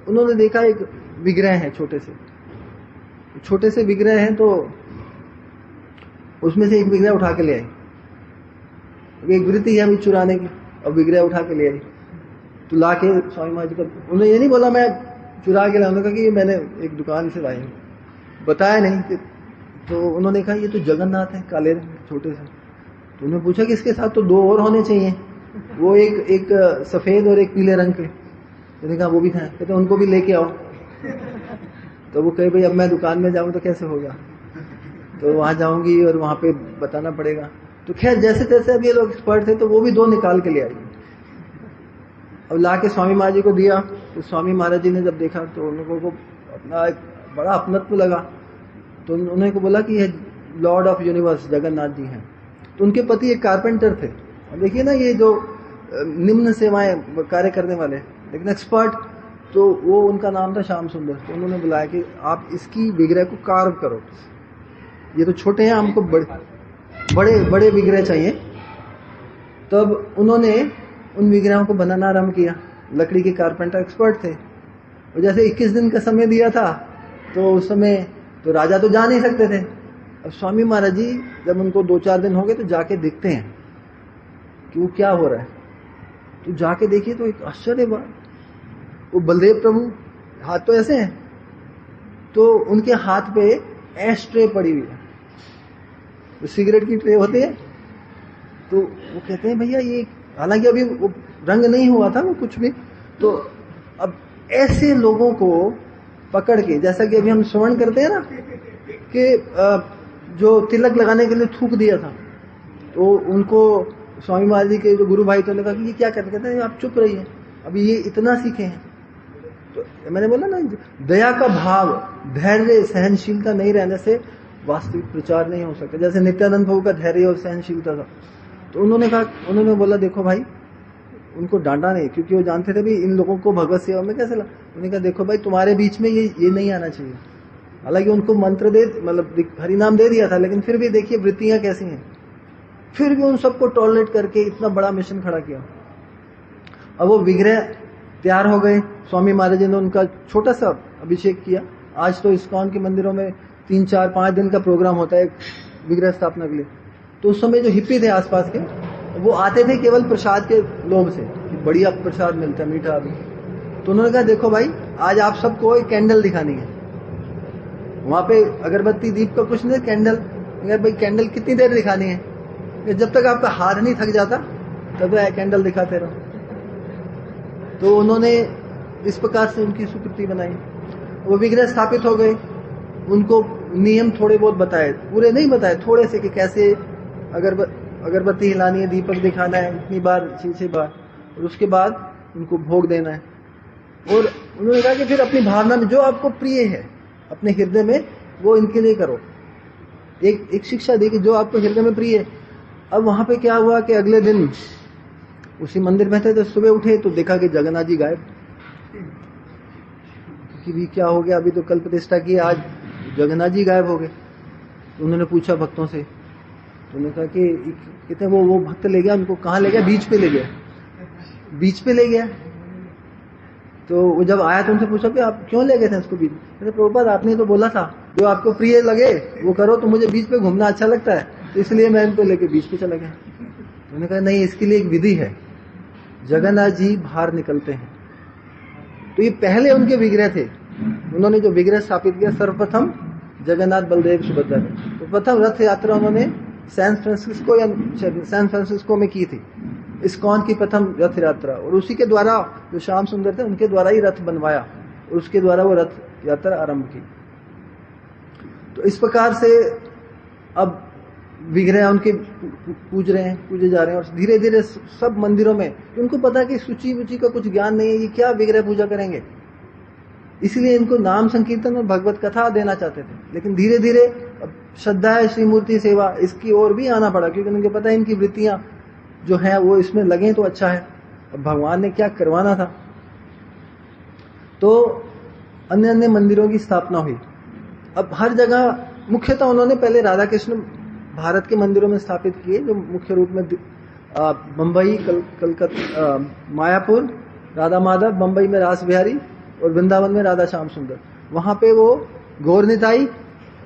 उन्होंने देखा एक विग्रह है, छोटे से विग्रह हैं, तो उसमें से एक विग्रह उठा के ले आई। एक वृत्ति है अभी चुराने की, अब विग्रह उठा के ले आई। तो ला के स्वामी महाराज को, उन्होंने ये नहीं बोला मैं चुरा के लाऊंगा, कहा कि ये मैंने एक दुकान से लाई हूं, बताया नहीं कि। तो उन्होंने कहा ये तो जगन्नाथ है, काले रंग छोटे से। तो उन्होंने पूछा कि इसके साथ तो 2 और होने चाहिए, वो एक सफेद और एक पीले रंग के। मैंने कहा वो भी था, कहते उनको भी लेके आओ। तो वो कहे भाई अब मैं दुकान में जाऊं तो कैसे होगा, तो वहां जाऊंगी और वहां पे बताना पड़ेगा। तो खैर जैसे तैसे अब ये लोग एक्सपर्ट थे, तो वो भी 2 निकाल के ले आई। अब ला के स्वामी महाराज जी को दिया। तो स्वामी महाराज जी ने जब देखा तो उन लोगों को अपना एक बड़ा अपनत्व लगा। तो उन्होंने को बोला कि ये Lord of universe Jagannath ji हैं। तो उनके पति एक कारपेंटर थे। अब देखिए ना, ये जो निम्न सेवाएं कार्य करने वाले लेकिन एक्सपर्ट, तो वो उनका नाम था श्याम सुंदर। तो उन्होंने बुलाया कि आप इसकी विग्रह को कार्व करो, ये तो छोटे हैं, हमको बड़े विग्रह चाहिए। तब उन्होंने उन विग्रहों को बनाना आरंभ किया। लकड़ी के कारपेंटर एक्सपर्ट थे। और जैसे 21 दिन का समय दिया था, तो उस समय तो राजा तो जा नहीं सकते थे। अब स्वामी महाराज जी जब उनको 2-4 दिन हो गए, तो जाके देखते हैं कि वो क्या हो रहा है। तो जाके देखिए तो एक आश्चर्य बात, वो बलदेव प्रभु हाथ तो ऐसे हैं, तो उनके हाथ पे एश ट्रे पड़ी हुई है, तो सिगरेट की ट्रे होती है। तो वो कहते हैं भैया ये, हालांकि अभी वो रंग नहीं हुआ था वो कुछ भी। तो अब ऐसे लोगों को पकड़ के, जैसा कि अभी हम श्रवण करते हैं ना कि जो तिलक लगाने के लिए थूक दिया था, तो उनको स्वामी महाराज जी के जो गुरु भाई थे, कहा कि ये क्या करते, कहते हैं आप चुप रहिए, अभी ये इतना सीखे हैं। तो मैंने बोला ना, दया का भाव, धैर्य, सहनशीलता नहीं रहने से वास्तविक प्रचार नहीं हो सकता। जैसे नित्यानंद प्रभु का धैर्य और सहनशीलता था। तो उन्होंने बोला देखो भाई, उनको डांटा नहीं, क्योंकि वो जानते थे भी इन लोगों को भगवत सेवा में कैसे उन्होंने कहा देखो भाई, तुम्हारे बीच में ये नहीं आना चाहिए। हालांकि उनको मंत्र मतलब हरिनाम दे दिया था, लेकिन फिर भी देखिए वृत्तियां कैसी हैं। फिर भी उन सबको टॉलरेट करके इतना बड़ा मिशन खड़ा किया। अब वो विग्रह तैयार हो गए। स्वामी महाराज ने उनका छोटा सा अभिषेक किया। आज तो इस्कॉन के मंदिरों में 3-4-5 दिन का प्रोग्राम होता है विग्रह स्थापना के लिए। तो उस समय जो हिप्पी थे आसपास के, वो आते थे केवल प्रसाद के लोभ से, बढ़िया प्रसाद मिलता है, मीठा भी। तो उन्होंने कहा देखो भाई, आज आप सबको एक कैंडल दिखानी है। वहां पे अगरबत्ती दीप का कुछ नहीं, कैंडल। भाई कैंडल कितनी देर दिखानी है? जब तक आपका हाथ नहीं थक जाता तब तक कैंडल दिखाते रहो। तो उन्होंने इस प्रकार से उनकी स्वीकृति बनाई। वो विग्रह स्थापित हो गए। उनको नियम थोड़े बहुत बताए, पूरे नहीं बताए, थोड़े से, कि कैसे अगरबत्ती हिलानी है, दीपक दिखाना है इतनी बार, 6 बार, और उसके बाद उनको भोग देना है। और उन्होंने कहा कि फिर अपनी भावना में जो आपको प्रिय है अपने हृदय में, वो इनके लिए करो। एक शिक्षा दी कि जो आपको हृदय में प्रिय है। अब वहां पे क्या हुआ कि अगले दिन उसी मंदिर में थे, तो सुबह उठे तो देखा कि जगन्नाथ जी गायब। कि भी क्या हो गया, अभी तो कल प्रतिष्ठा की, आज जगन्नाथ जी गायब हो गए। तो उन्होंने पूछा भक्तों से, तो उन्होंने कहा कि कहते वो भक्त ले गया उनको। कहाँ ले गया? बीच पे ले गया। बीच पे ले गया। तो वो जब आया तो उनसे पूछा कि आप क्यों ले गए थे उसको बीच? कहते प्रभुपाद आपने तो बोला था जो आपको प्रिय लगे वो करो, तो मुझे बीच पे घूमना अच्छा लगता है, तो इसलिए मैं इनको लेके बीच पे चला गया। उन्होंने कहा नहीं, इसके लिए एक विधि है। जगन्नाथ जी बाहर निकलते हैं। तो ये पहले उनके विग्रह थे। उन्होंने जो विग्रह स्थापित किया, सर्वप्रथम जगन्नाथ बलदेव सुभद्रा। तो प्रथम रथ यात्रा उन्होंने सैन फ्रांसिस्को में की थी, इस्कॉन की प्रथम रथ यात्रा। और उसी के द्वारा जो श्याम सुंदर थे उनके द्वारा ही रथ बनवाया, और उसके द्वारा वो रथ यात्रा आरंभ की। तो इस प्रकार से अब विग्रह उनके पूज रहे हैं, पूजे जा रहे हैं। और धीरे धीरे सब मंदिरों में, उनको पता कि सूची वूची का कुछ ज्ञान नहीं है, ये क्या विग्रह पूजा करेंगे, इसलिए इनको नाम संकीर्तन और भगवत कथा देना चाहते थे। लेकिन धीरे धीरे श्रद्धा है, श्री मूर्ति सेवा, इसकी ओर भी आना पड़ा, क्योंकि उनको पता है इनकी वृत्तियां जो है वो इसमें लगे तो अच्छा है। अब भगवान ने क्या करवाना था, तो अन्य अन्य मंदिरों की स्थापना हुई। अब हर जगह मुख्यतः उन्होंने पहले राधा कृष्ण भारत के मंदिरों में स्थापित किए, जो मुख्य रूप में मुंबई, कलकत्ता, मायापुर राधा माधव, मुंबई में रास बिहारी और वृंदावन में राधा श्याम सुंदर। वहां पे वो गौर निताई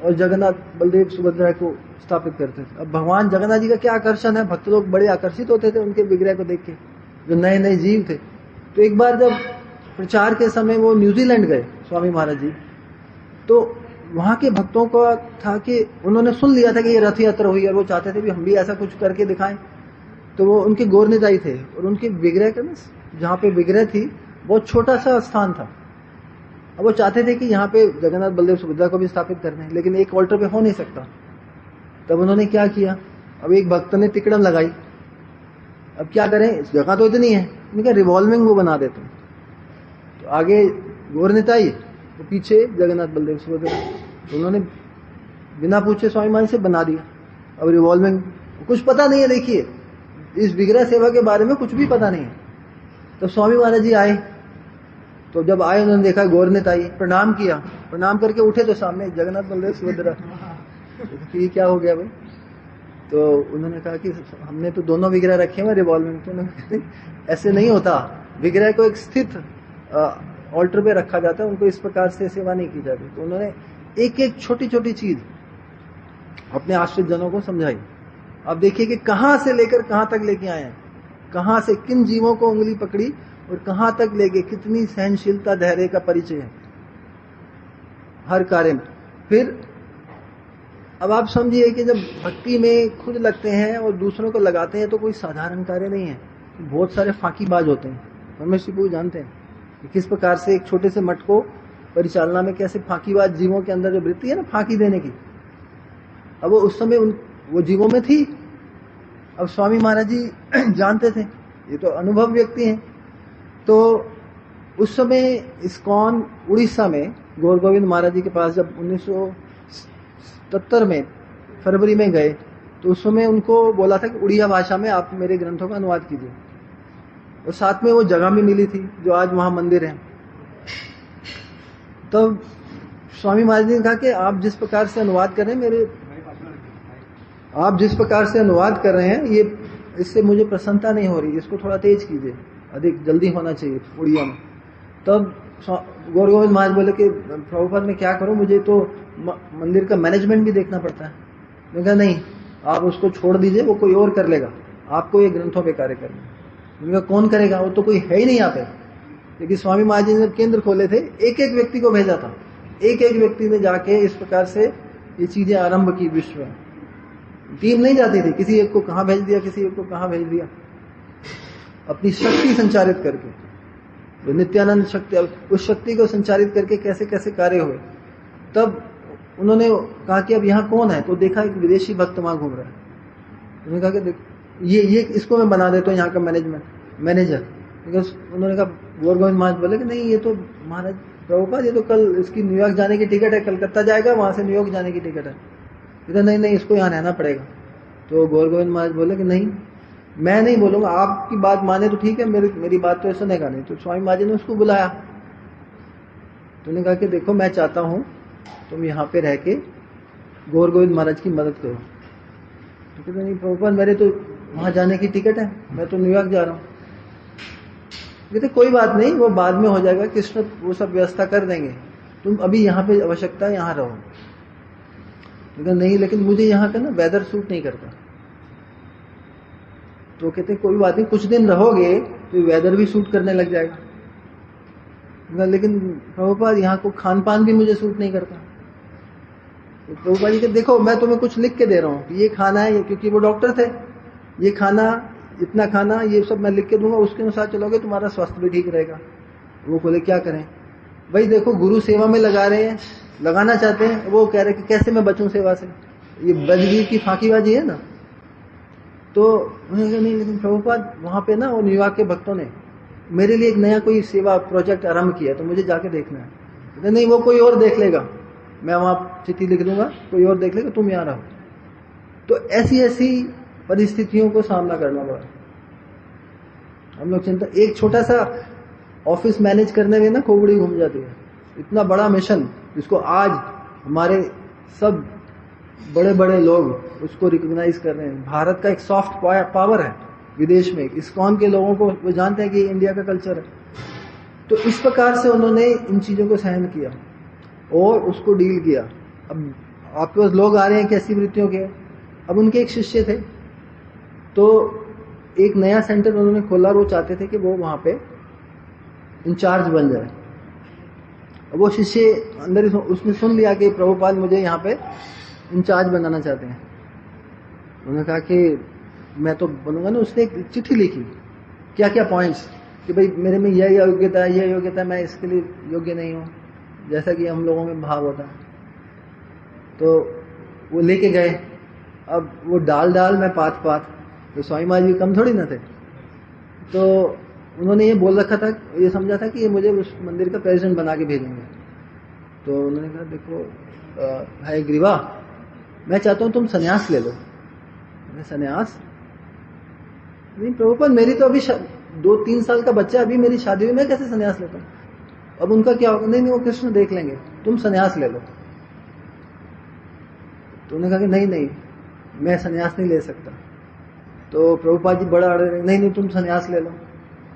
और जगन्नाथ बलदेव सुभद्रा को स्थापित करते थे। अब भगवान जगन्नाथ जी का क्या आकर्षण है, भक्त लोग बड़े आकर्षित होते थे उनके विग्रह को देख के, जो नए नए जीव थे। तो एक बार जब प्रचार के समय वो न्यूजीलैंड गए स्वामी महाराज जी, तो वहां के भक्तों को था कि उन्होंने सुन लिया था कि ये रथ यात्रा हुई और वो चाहते थे भी हम भी ऐसा कुछ करके दिखाएं। तो वो उनके गौर निताई थे और उनके विग्रह का ना, जहाँ पे विग्रह थी बहुत छोटा सा स्थान था। अब वो चाहते थे कि यहाँ पे जगन्नाथ बलदेव सुभद्रा को भी स्थापित कर दें, लेकिन एक ऑल्टर पे हो नहीं सकता। तब उन्होंने क्या किया, अब एक भक्त ने तिकड़म लगाई, अब क्या करें, जगह तो इतनी है, उनका रिवॉल्विंग वो बना देते। तो आगे गौर निताई, तो पीछे जगन्नाथ बलदेव सुभद्रा। तो उन्होंने बिना पूछे स्वामी मान से बना दिया। अब रिवॉल्विंग, कुछ पता नहीं है, देखिए इस विग्रह सेवा के बारे में कुछ भी पता नहीं है। तो स्वामी महाराज जी आए, तो जब आए उन्होंने देखा गौर निताई, प्रणाम किया, प्रणाम करके उठे तो सामने जगन्नाथ बलदेव सुभद्रा। तो ये क्या हो गया भाई, तो उन्होंने कहा कि हमने तो दोनों विग्रह रखे हुए रिवॉल्विंग। तो ऐसे नहीं होता, विग्रह को एक स्थित ऑल्टर पे रखा जाता है, उनको इस प्रकार से सेवा नहीं की जाती। तो उन्होंने एक एक छोटी छोटी चीज अपने आश्रित जनों को समझाई। अब देखिए कि कहां से लेकर कहां तक लेके आए हैं, कहां से किन जीवों को उंगली पकड़ी और कहां तक ले गए, कितनी सहनशीलता धैर्य का परिचय है हर कार्य में। फिर अब आप समझिए कि जब भक्ति में खुद लगते हैं और दूसरों को लगाते हैं तो कोई साधारण कार्य नहीं है। बहुत सारे फांकीबाज होते हैं, परमेश्वर प्रभु जानते हैं कि किस प्रकार से एक छोटे से मठ को परिचालना में कैसे फांकीबाज जीवों के अंदर जो वृत्ति है ना फांकी देने की, अब वो उस समय वो जीवों में थी। अब स्वामी महाराज जी जानते थे, ये तो अनुभव व्यक्ति हैं। तो उस समय इस्कॉन उड़ीसा में गौर गोविंद महाराज जी के पास जब 1977 में फरवरी में गए, तो उस समय उनको बोला था कि उड़िया भाषा में आप मेरे ग्रंथों का अनुवाद कीजिए, और साथ में वो जगह भी मिली थी जो आज वहां मंदिर है। तब स्वामी महाराज जी ने कहा कि आप जिस प्रकार से अनुवाद कर रहे हैं आप जिस प्रकार से अनुवाद कर रहे हैं, ये इससे मुझे प्रसन्नता नहीं हो रही, इसको थोड़ा तेज कीजिए, अधिक जल्दी होना चाहिए उड़िया में। तब गौर गोविंद महाराज बोले कि प्रभुपाद मैं क्या करूं, मुझे तो मंदिर का मैनेजमेंट भी देखना पड़ता है। मैंने कहा नहीं, आप उसको छोड़ दीजिए, वो कोई और कर लेगा, आपको ये ग्रंथों पे कार्य करना। मैंने कहा कौन करेगा, वो तो कोई है ही नहीं यहाँ पे। क्योंकि स्वामी महाराज जी ने केंद्र खोले थे, एक एक व्यक्ति को भेजा था, एक एक व्यक्ति ने जाके इस प्रकार से ये चीजें आरंभ की। विश्व में टीम नहीं जाती थी, किसी एक को कहां भेज दिया, किसी एक को कहां भेज दिया, अपनी शक्ति संचारित करके, जो नित्यानंद शक्ति, उस शक्ति को संचारित करके कैसे कैसे कार्य हुए। तब उन्होंने कहा कि अब यहाँ कौन है, तो देखा एक विदेशी भक्त वहां घूम रहा है। उन्होंने कहा कि देखो ये इसको मैं बना देता हूँ यहाँ का मैनेजर। उन्होंने कहा, गौर गोविंद महाराज बोले कि नहीं, ये तो महाराज प्रभुपाद ये तो कल इसकी न्यूयॉर्क जाने की टिकट है, कलकत्ता जाएगा, वहां से न्यूयॉर्क जाने की टिकट है। इधर नहीं, इसको यहाँ रहना पड़ेगा। तो गौर गोविंद महाराज बोले कि नहीं, मैं नहीं बोलूंगा, आपकी बात माने तो ठीक है, मेरी बात तो सुनेगा नहीं। तो स्वामी महाराज ने उसको बुलाया, तो उन्होंने कहा कि देखो मैं चाहता हूँ तुम यहाँ पे रह के गौर गोविंद महाराज की मदद करो। तो कहते नहीं प्रभुपाद मेरे तो वहां जाने की टिकट है, मैं तो न्यूयॉर्क जा रहा हूँ। कहते कोई बात नहीं, वो बाद में हो जाएगा, कृष्ण वो सब व्यवस्था कर देंगे, तुम अभी यहाँ पे आवश्यकता है यहाँ रहो। तो नहीं, लेकिन मुझे यहाँ का ना वेदर सूट नहीं करता। तो कहते कोई बात नहीं, कुछ दिन रहोगे तो वेदर भी सूट करने लग जाएगा। लेकिन प्रभुपाद यहाँ को खान पान भी मुझे सूट नहीं करता। तो प्रभुपाद जी कहते देखो मैं तुम्हें कुछ लिख के दे रहा हूँ, ये खाना है, क्योंकि वो डॉक्टर थे, ये खाना, इतना खाना, ये सब मैं लिख के दूंगा, उसके अनुसार चलोगे तुम्हारा स्वास्थ्य भी ठीक रहेगा। वो बोले क्या करें भाई, देखो गुरु सेवा में लगा रहे हैं, लगाना चाहते हैं, वो कह रहे कि कैसे मैं बचूं सेवा से। ये बजगी की फांकीबाजी है ना, तो उन्होंने कहा नहीं, लेकिन प्रभुपाद वहां पे ना वो न्यूयॉर्क के भक्तों ने मेरे लिए एक नया कोई सेवा प्रोजेक्ट आरंभ किया, तो मुझे जाके देखना है। नहीं, वो कोई और देख लेगा, मैं वहां चिट्ठी लिख दूंगा, कोई और देख लेगा, तुम यहाँ रहो। तो ऐसी ऐसी परिस्थितियों को सामना करना पड़ा। हम लोग चिंता, एक छोटा सा ऑफिस मैनेज करने में ना खोपड़ी घूम जाती है। इतना बड़ा मिशन जिसको आज हमारे सब बड़े बड़े लोग उसको रिकॉग्नाइज कर रहे हैं। भारत का एक सॉफ्ट पावर है विदेश में, इस्कॉन के लोगों को वो जानते हैं कि इंडिया का कल्चर है। तो इस प्रकार से उन्होंने इन चीजों को सहन किया और उसको डील किया। अब आपके पास लोग आ रहे हैं कैसी वृत्तियों के। अब उनके एक शिष्य थे, तो एक नया सेंटर उन्होंने खोला, वो चाहते थे कि वो वहां पे इंचार्ज बन जाए। वो शिष्य अंदर उसने सुन लिया कि प्रभुपाद मुझे यहाँ पे इंचार्ज बनाना चाहते हैं। उन्होंने कहा कि मैं तो बनूंगा ना। उसने एक चिट्ठी लिखी, क्या क्या पॉइंट्स, कि भाई मेरे में यह योग्यता है, यह योग्यता, मैं इसके लिए योग्य नहीं हूँ, जैसा कि हम लोगों में भाव होता है। तो वो लेके गए। अब वो डाल डाल में पात पात, तो स्वामी महाराज जी कम थोड़ी ना थे। तो उन्होंने ये बोल रखा था, ये समझा था कि ये मुझे उस मंदिर का प्रेसिडेंट बना के भेजेंगे। तो उन्होंने कहा देखो भाई ग्रीवा, मैं चाहता हूँ तुम सन्यास ले लो। सन्यास? नहीं प्रभुपाद, मेरी तो अभी 2-3 साल का बच्चा, अभी मेरी शादी हुई, मैं कैसे सन्यास लेता हूँ? अब उनका क्या होगा? नहीं, वो कृष्ण देख लेंगे, तुम सन्यास ले लो। तो उन्होंने कहा कि नहीं, मैं सन्यास नहीं ले सकता। तो प्रभुपाद जी बड़ा अड़े, नहीं तुम सन्यास ले लो।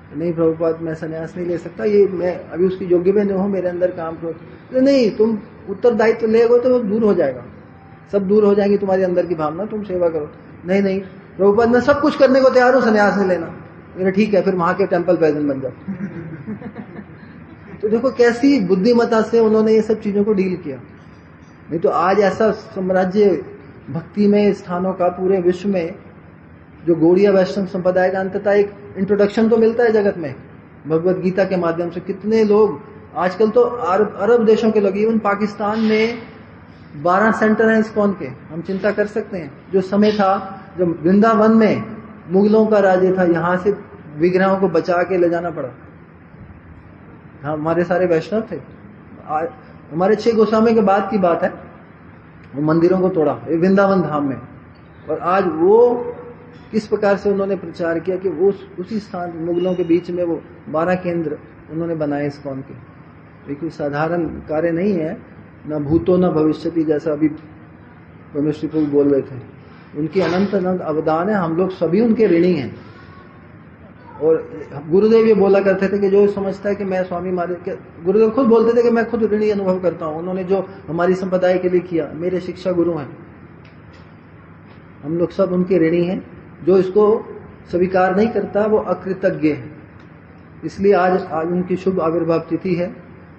नहीं प्रभुपाद, मैं सन्यास नहीं ले सकता, ये मैं अभी उसकी योग्य भी नहीं हूं, मेरे अंदर काम करो। नहीं, तुम उत्तरदायित्व लेगो तो वो दूर हो जाएगा, सब दूर हो जाएंगी तुम्हारे अंदर की भावना, तुम सेवा करो। नहीं प्रभुपाद, मैं सब कुछ करने को तैयार हूं, सन्यास नहीं लेना। मेरा ठीक है, फिर वहां के टेम्पल प्रेसिडेंट बन जाओ। तो देखो कैसी बुद्धिमत्ता से उन्होंने ये सब चीजों को डील किया। नहीं तो आज ऐसा साम्राज्य भक्ति में स्थानों का पूरे विश्व में, जो गौड़िया वैष्णव संप्रदाय का अंततः एक इंट्रोडक्शन तो मिलता है जगत में भगवत गीता के माध्यम से। कितने लोग आजकल तो अरब देशों के लोग, इवन पाकिस्तान में 12 सेंटर हैं इस्कॉन के, हम चिंता कर सकते हैं। जो समय था जब वृंदावन में मुगलों का राज्य था, यहां से विग्रहों को बचा के ले जाना पड़ा। हमारे सारे वैष्णव थे। हमारे 6 गोस्वामी के बाद की बात है, वो मंदिरों को तोड़ा वृंदावन धाम में। और आज वो किस प्रकार से उन्होंने प्रचार किया कि वो उसी स्थान मुगलों के बीच में वो 12 केंद्र उन्होंने बनाए इस्कॉन के। ये कोई साधारण कार्य नहीं है, न भूतो न भविष्यति, जैसा अभी परमेश्वरी प्रभु बोल रहे थे। उनकी अनंत अनंत अवदान है, हम लोग सभी उनके ऋणी हैं। और गुरुदेव ये बोला करते थे कि जो समझता है कि मैं स्वामी महाराज, गुरुदेव खुद बोलते थे कि मैं खुद ऋणी अनुभव करता हूं, उन्होंने जो हमारी संप्रदाय के लिए किया, मेरे शिक्षा गुरु हैं, हम लोग सब उनके ऋणी हैं। जो इसको स्वीकार नहीं करता वो अकृतज्ञ है। इसलिए आज उनकी शुभ आविर्भाव तिथि है,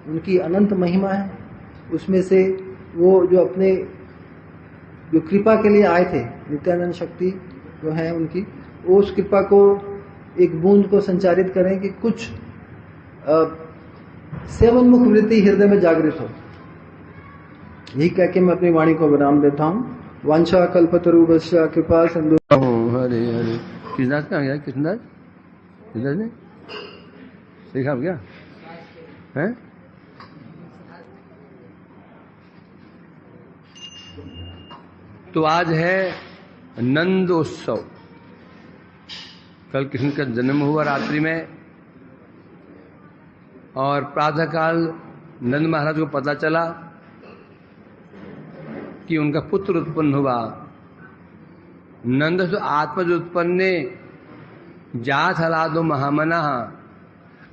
उनकी अनंत महिमा है। उसमें से वो जो अपने जो कृपा के लिए आए थे, नित्यानंद शक्ति जो है उनकी, वो उस कृपा को एक बूंद को संचारित करें कि कुछ सेवनमुख वृत्ति हृदय में जागृत हो। यही कह के मैं अपनी वाणी को विराम देता हूँ। वांछा कल्पतरुभ्यश्च कृपा सिंधु। हरे हरे। कृष्णदास कहाँ गया? कृष्णदास ने देखा क्या है? तो आज है नंद उत्सव। कल कृष्ण का जन्म हुआ रात्रि में, और प्रातःकाल नंद महाराज को पता चला कि उनका पुत्र उत्पन्न हुआ। नंद तो आत्मज उत्पन्ने जात हलादो महामना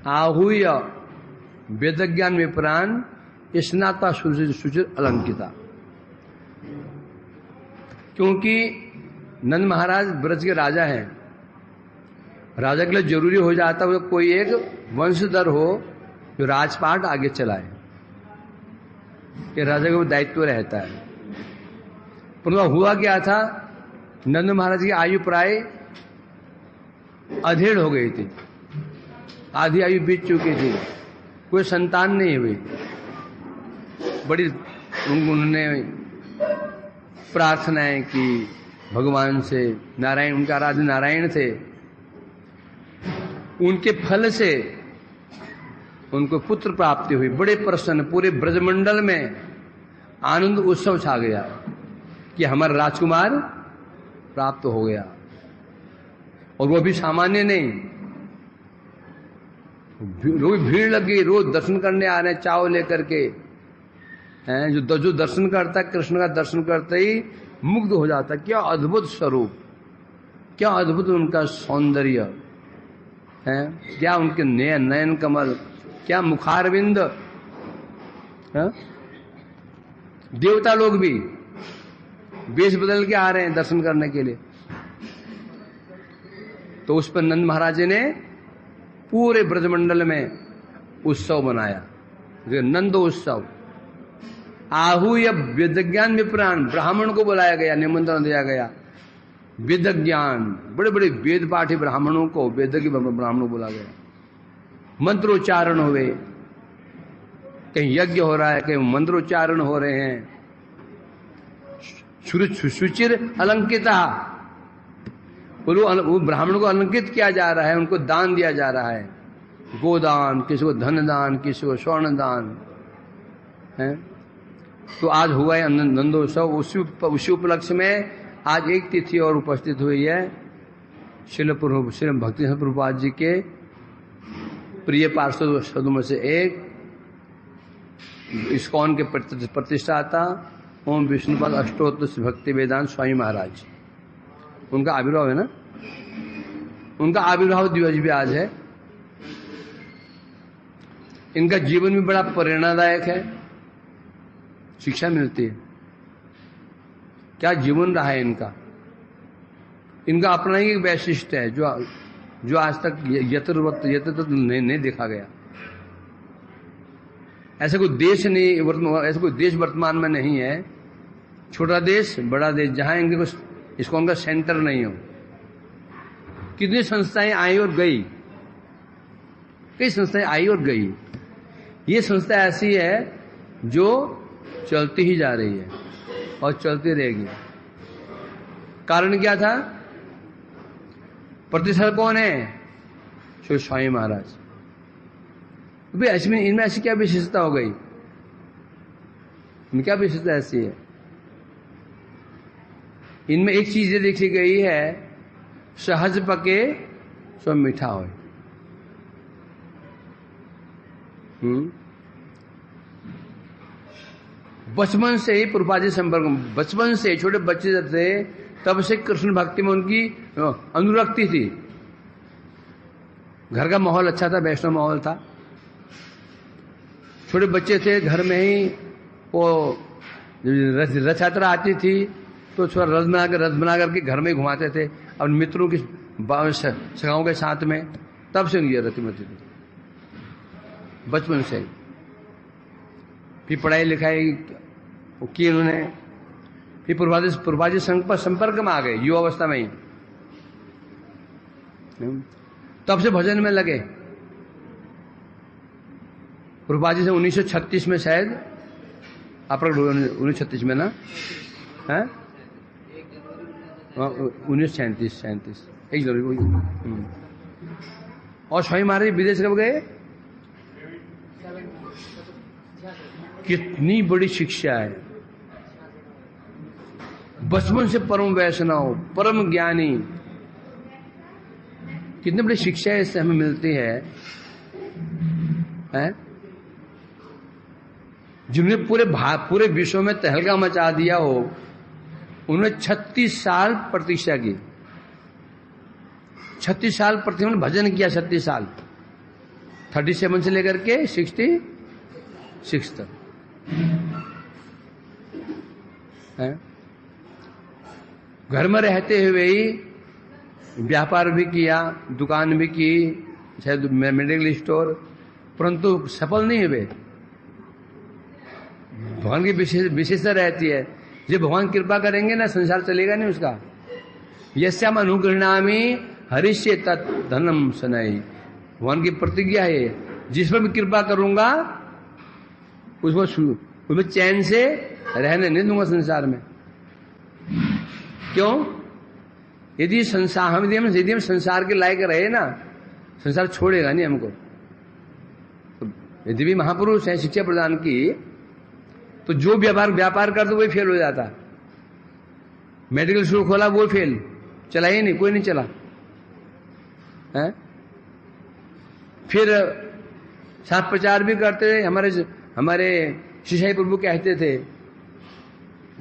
आहूय वेदज्ञान विप्राण स्नाता सुचिर अलंकिता। क्योंकि नंद महाराज ब्रज के राजा हैं, राजा के लिए जरूरी हो जाता है कोई एक वंशधर हो जो राजपाट आगे चलाए, कि राजा का दायित्व रहता है। परंतु हुआ क्या था, नंद महाराज की आयु प्राय अधेड़ हो गई थी, आधी आयु बीत चुकी थी, कोई संतान नहीं हुई। बड़ी उन्होंने प्रार्थनाएं की भगवान से। नारायण, उनका आराध्य नारायण थे। उनके फल से उनको पुत्र प्राप्ति हुई। बड़े प्रसन्न, पूरे ब्रजमंडल में आनंद उत्सव छा गया कि हमारा राजकुमार प्राप्त हो गया। और वो भी सामान्य नहीं, रोज भीड़ लग गई, रोज दर्शन करने आ रहे हैं चाव लेकर के हैं। जो दर्शन करता है, कृष्ण का दर्शन करते ही मुग्ध हो जाता है। क्या अद्भुत स्वरूप, क्या अद्भुत उनका सौंदर्य है, क्या उनके नयन कमल, क्या मुखारविंद है। देवता लोग भी वेश बदल के आ रहे हैं दर्शन करने के लिए। तो उस पर नंद महाराज ने पूरे ब्रजमंडल में उत्सव बनाया, नंद उत्सव। आहूय वेदज्ञान विप्राण, ब्राह्मण को बुलाया गया, निमंत्रण दिया गया। वेद ज्ञान, बड़े बड़े वेद पाठी ब्राह्मणों को, वेद के ब्राह्मणों को बुलाया गया। मंत्रोच्चारण हुए, कहीं यज्ञ हो रहा है, कहीं मंत्रोच्चारण हो रहे हैं। सुचिर अलंकिता, वो ब्राह्मण को अलंकित किया जा रहा है, उनको दान दिया जा रहा है। गोदान, किसी को धन दान, किसी को स्वर्ण दान है। तो आज हुआ है नंदोत्सव। उसी उपलक्ष्य में आज एक तिथि और उपस्थित हुई है। श्री भक्ति प्रभुपाद जी के प्रिय पार्षदों में से एक, इस्कॉन के प्रतिष्ठाता ओम विष्णुपाद अष्टोत्तर श्री भक्ति वेदांत स्वामी महाराज, उनका आविर्भाव है ना। उनका आविर्भाव दिवस भी आज है। इनका जीवन भी बड़ा प्रेरणादायक है, शिक्षा मिलती है। क्या जीवन रहा है इनका। इनका अपना ही एक वैशिष्ट्य है जो आज तक यत्र नहीं देखा गया। ऐसा कोई देश नहीं, ऐसा कोई देश वर्तमान में नहीं है, छोटा देश बड़ा देश, जहां इनके कुछ इसको उनका सेंटर नहीं हो। कितनी संस्थाएं आई और गई, कई संस्थाएं आई और गई। ये संस्था ऐसी है जो चलती ही जा रही है और चलती रहेगी। कारण क्या था? प्रतिष्ठा कौन है? श्री स्वामी महाराज। इनमें ऐसी क्या विशेषता हो गई? इनमें क्या विशेषता ऐसी है? इनमें एक चीज ये देखी गई है, सहज पके सो मीठा हो। बचपन से ही प्रभुपाद संपर्क, बचपन से छोटे बच्चे जब थे तब से कृष्ण भक्ति में उनकी अनुरक्ति थी। घर का माहौल अच्छा था, वैष्णव माहौल था। छोटे बच्चे थे, घर में ही वो रथ यात्रा आती थी तो थोड़ा रथ बना करके घर में घुमाते थे अपने मित्रों की सगाओं के साथ में। तब से उनकी रतिमती थी बचपन से। फिर पढ़ाई लिखाई की उन्होंने, फिर प्रभुपाद जी संपर्क में आ गए युवावस्था में ही। तब से भजन में लगे। प्रभुपाद जी से 1936 में शायद अप्रकट 1936 में ना है 1937 एक जरूरी। और स्वामी महाराज विदेश कब गए? कितनी बड़ी शिक्षा है। बचपन से परम वैष्णव, परम ज्ञानी, कितनी बड़ी शिक्षा इससे हमें मिलती है, जिन्होंने पूरे विश्व में तहलका मचा दिया हो। उन्होंने 36 साल प्रतीक्षा की, 36 साल उन्होंने भजन किया। 36 साल, 37 से लेकर के 66 तक है। घर में रहते हुए ही व्यापार भी किया, दुकान भी की, शायद मेडिकल स्टोर, परंतु सफल नहीं हुए। भगवान की विशेषता रहती है, जब भगवान कृपा करेंगे ना संसार चलेगा नहीं उसका। यस्याम अनुगृह्णामि हरिष्ये तत् धनम सनई, भगवान की प्रतिज्ञा है, जिस पर मैं कृपा करूंगा उसमें चैन से रहने नहीं दूंगा संसार में। क्यों? यदि हम संसार के लायक रहे ना, संसार छोड़ेगा नहीं हमको। तो यदि भी महापुरुष है शिक्षा प्रदान की, तो जो व्यापार करते वही फेल हो जाता। मेडिकल स्टोर खोला वो फेल, चला ही नहीं, कोई नहीं चला है। फिर साथ प्रचार भी करते थे। हमारे शिशाई प्रभु कहते थे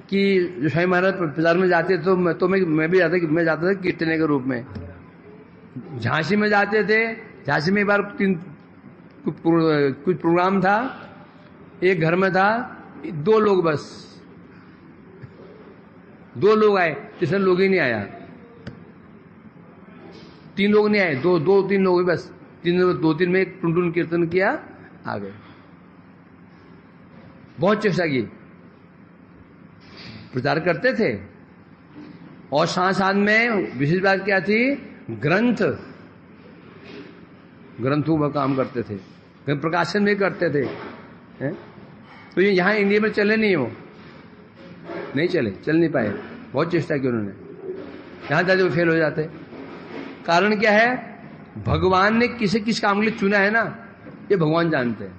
कि जो स्वामी महाराज प्रचार में जाते तो मैं भी जाता था कीर्तने के रूप में। झांसी में जाते थे। झांसी में एक बार कुछ प्रोग्राम था, एक घर में था 2 लोग, बस 2 लोग आए, तीसरा लोग ही नहीं आया। 3 लोग नहीं आए, 2-3 लोग बस। 2-3 में एक टुनटुन कीर्तन किया, आ गए। बहुत चेष्टा की, प्रचार करते थे। और साथ में विशेष बात क्या थी, ग्रंथों में काम करते थे, ग्रंथ प्रकाशन भी करते थे है? तो ये यहाँ इंडिया में चले नहीं, हो नहीं चल नहीं पाए। बहुत चेष्टा की उन्होंने, यहां जाते वो फेल हो जाते। कारण क्या है, भगवान ने किस काम के लिए चुना है ना, ये भगवान जानते हैं।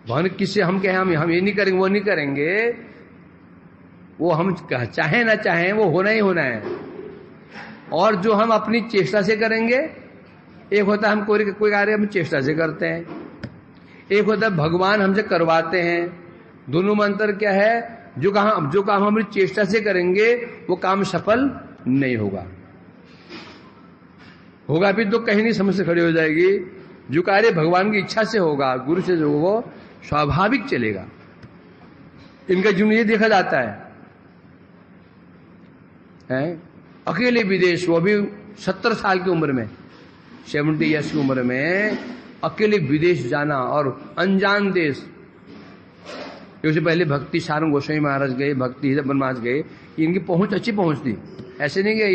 भगवान किससे हम कहें हम ये नहीं करेंगे, वो नहीं करेंगे, वो हम चाहे ना चाहें वो होना ही होना है। और जो हम अपनी चेष्टा से करेंगे, एक होता है हम कोई कार्य हम चेष्टा से करते हैं, एक होता है भगवान हमसे करवाते हैं। दोनों में अंतर क्या है, जो काम हम अपनी चेष्टा से करेंगे वो काम सफल नहीं होगा भी तो कहीं नहीं समस्या खड़ी हो जाएगी। जो कार्य भगवान की इच्छा से होगा, गुरु से जो वो स्वाभाविक चलेगा। इनका जीवन ये देखा जाता है? अकेले विदेश, वो भी 70 साल की उम्र में, 70 ईयर्स की उम्र में अकेले विदेश जाना और अनजान देश। उससे पहले भक्ति सारंग गोस्वामी महाराज गए, भक्ति हृदय बनवास गए, इनकी पहुंच अच्छी पहुंच थी, ऐसे नहीं गए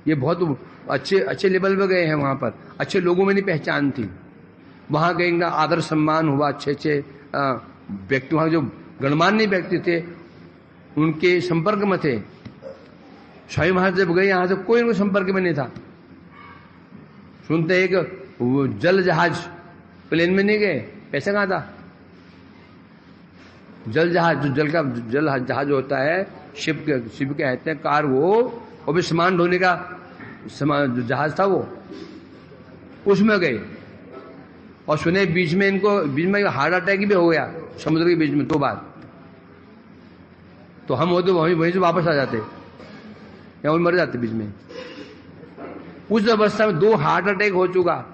ये बहुत अच्छे लेवल पे गए हैं। वहां पर अच्छे लोगों में नहीं पहचान थी। वहां गए, इनका आदर सम्मान हुआ, अच्छे व्यक्ति, वहां जो गणमान्य व्यक्ति थे उनके संपर्क में थे। स्वामी महाराज जब गए यहां से कोई उनके संपर्क में नहीं था। सुनते एक जल जहाज, प्लेन में नहीं गए, पैसा कहां था? जल जहाज, जो जल जहाज होता है, शिप कहते हैं, कार, वो भी सामान ढोने का जो जहाज था वो, उसमें गए। और सुने बीच में हार्ट अटैक भी हो गया समुद्र के बीच में 2 बार। तो हम होते वहीं से वापस आ जाते या वहीं मर जाते बीच में। उस अवस्था में 2 हार्ट अटैक हो चुका,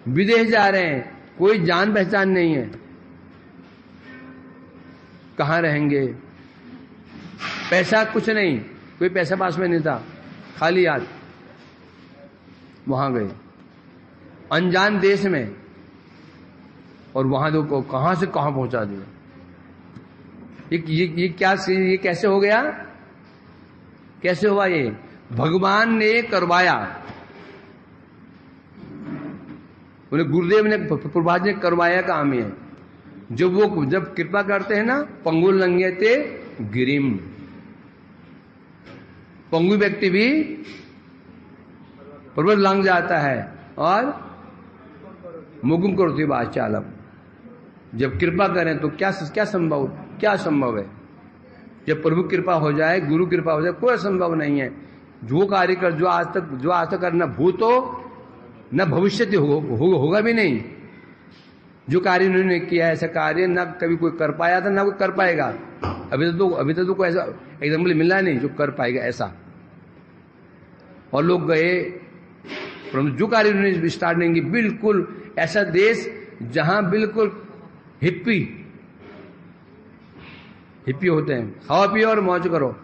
विदेश जा रहे हैं, कोई जान पहचान नहीं है, कहां रहेंगे? पैसा कुछ नहीं, कोई पैसा पास में नहीं था, खाली हाथ वहां गए अनजान देश में। और वहां तो कहां से कहां पहुंचा दिया। ये कैसे हो गया? कैसे हुआ? ये भगवान ने करवाया, उन्हें गुरुदेव ने, प्रभात ने करवाया काम है। जब कृपा करते हैं ना, पंगुल लंघयते गिरिम, पंगु व्यक्ति भी पर्वत लांघ जाता है। और मुकुम करोति वाचालम, जब कृपा करें तो क्या संभव है? जब प्रभु कृपा हो जाए, गुरु कृपा हो जाए, कोई असंभव नहीं है। जो कार्य कर, जो आज तक करना भूतो न भविष्य होगा भी नहीं। जो कार्य उन्होंने किया, ऐसा कार्य ना कभी कोई कर पाया था, ना कोई कर पाएगा। अभी तक तो कोई ऐसा एग्जाम्पल मिला नहीं जो कर पाएगा ऐसा। और लोग गए, जो कार्य उन्होंने स्टार्ट नहीं की, बिल्कुल ऐसा देश जहां बिल्कुल हिप्पी होते हैं, खाओ पियो और मौज करो।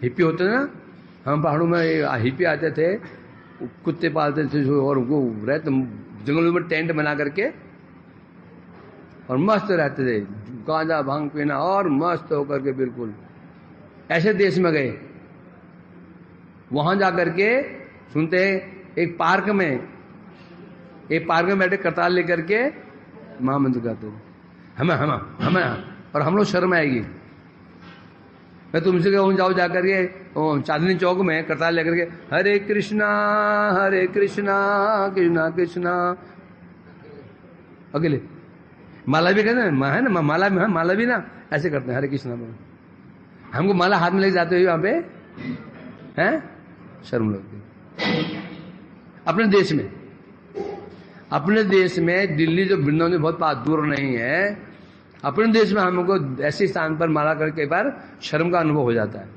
हिप्पी होते हैं ना, हम पहाड़ों में हिप्पी आते थे, कुत्ते पालते थे और उनको रहते जंगलों में टेंट बना करके और मस्त रहते थे, गांजा भांग पीना और मस्त होकर के बिल्कुल ऐसे देश में गए। वहां जाकर के सुनते एक पार्क में बैठे करताल लेकर के महामंत्र करते थे, हमें और हम लोग शर्म आएगी, मैं तुमसे कहूँ जाओ जाकर के चांदनी चौक में करताल लेकर के हरे कृष्णा कृष्णा कृष्णा अकेले माला भी कहते हैं है ना, माला में माला भी ना ऐसे करते हैं हरे कृष्णा बोल। हमको माला हाथ में लेके जाते हुए वहां पे हैं शर्म लगती। अपने देश में दिल्ली जो वृंदावन में बहुत पास दूर नहीं है, अपने देश में हमको ऐसे स्थान पर माला करके कई बार शर्म का अनुभव हो जाता है।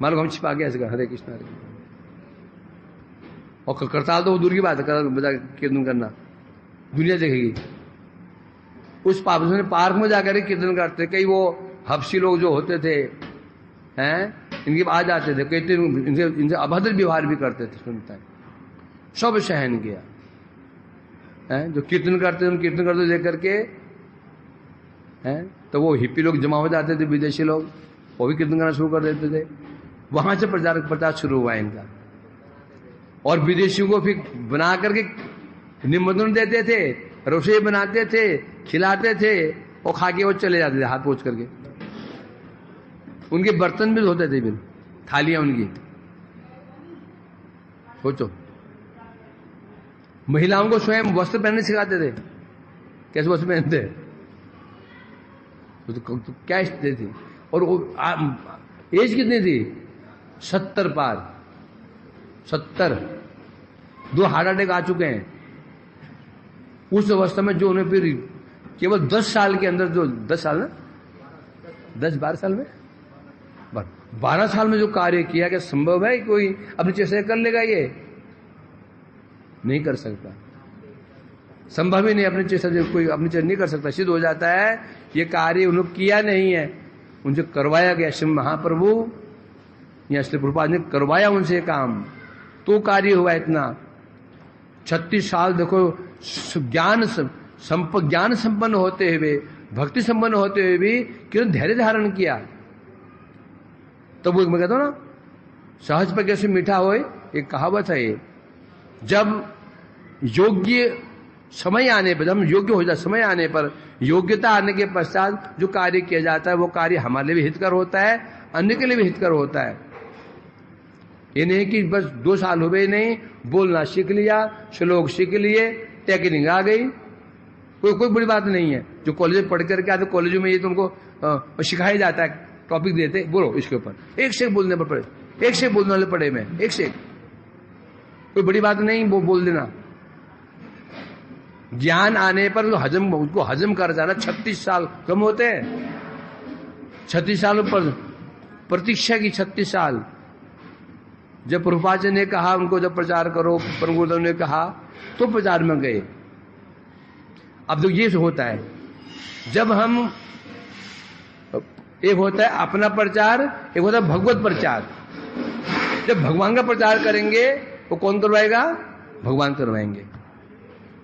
माला हम छिपा के ऐसे कर हरे कृष्णा और करताल तो दूर की बात है, कीर्तन करना दुनिया देखेगी। उस पार्क में जाकर कीर्तन करते, कई वो हबशी लोग जो होते थे हैं इनके आ जाते थे, कई इनसे अभद्र व्यवहार भी करते थे। सुनता है सब सहन किया है, जो कीर्तन करते देख करके हैं तो वो हिप्पी लोग जमा हो जाते थे, विदेशी लोग, वो भी कीर्तन करना शुरू कर देते थे। वहां से प्रचार शुरू हुआ इनका। और विदेशियों को फिर बना करके निमंत्रण देते थे, रसोई बनाते थे, खिलाते थे और खा के वो चले जाते थे हाथ पोंछ करके। उनके बर्तन भी धोते थे, बिल थालियां उनकी। सोचो, महिलाओं को स्वयं वस्त्र पहनने सिखाते थे, कैसे वस्त्र पहनते तो क्या स्थिति थी। और एज कितनी थी? 70 पार, 70, 2 हार्ट अटैक आ चुके हैं। उस अवस्था में जो उन्हें फिर केवल 10 साल के अंदर, जो 10 साल ना 10-12 साल में 12 साल में जो कार्य किया, क्या संभव है कोई अपनी चेष्टा कर लेगा? ये नहीं कर सकता, संभव ही नहीं। अपनी चेष्टा कोई अपनी चेष्टा नहीं कर सकता। सिद्ध हो जाता है ये कार्य उन्होंने किया नहीं है, उनसे करवाया गया। श्री महाप्रभु या श्री प्रभुपाद ने करवाया उनसे काम, तो कार्य हुआ इतना। 36 साल देखो, ज्ञान संपन्न होते हुए, भक्ति संपन्न होते हुए भी क्यों धैर्य धारण किया। तो वो मैं कहता हूं ना, सहज पर कैसे मीठा होए, एक कहावत है ये। जब योग्य समय आने पर, जब हम योग्य हो जाए, समय आने पर, योग्यता आने के पश्चात जो कार्य किया जाता है वो कार्य हमारे लिए भी हितकर होता है, अन्य के लिए भी हितकर होता है। ये नहीं कि बस 2 साल हुए नहीं, बोलना सीख लिया, श्लोक सीख लिए, टेक्निक आ गई, कोई बड़ी बात नहीं है। जो कॉलेज में पढ़ करके आते, कॉलेजों में ये तुमको सिखाया जाता है, टॉपिक देते, बोलो इसके ऊपर, एक से बोलने पर पड़े, एक से बोलने वाले पड़े में, एक से कोई बड़ी बात नहीं, वो बोल देना। ज्ञान आने पर उसको हजम कर जाना। 36 साल कम होते हैं? 36 साल पर प्रतीक्षा की, 36 साल। जब प्रभुपाद जी ने कहा उनको जब प्रचार करो, परम गुरुदेव ने कहा तो प्रचार में गए। अब तो ये होता है, जब हम, एक होता है अपना प्रचार, एक होता है भगवत प्रचार। जब भगवान का प्रचार करेंगे वो कौन करवाएगा? भगवान करवाएंगे।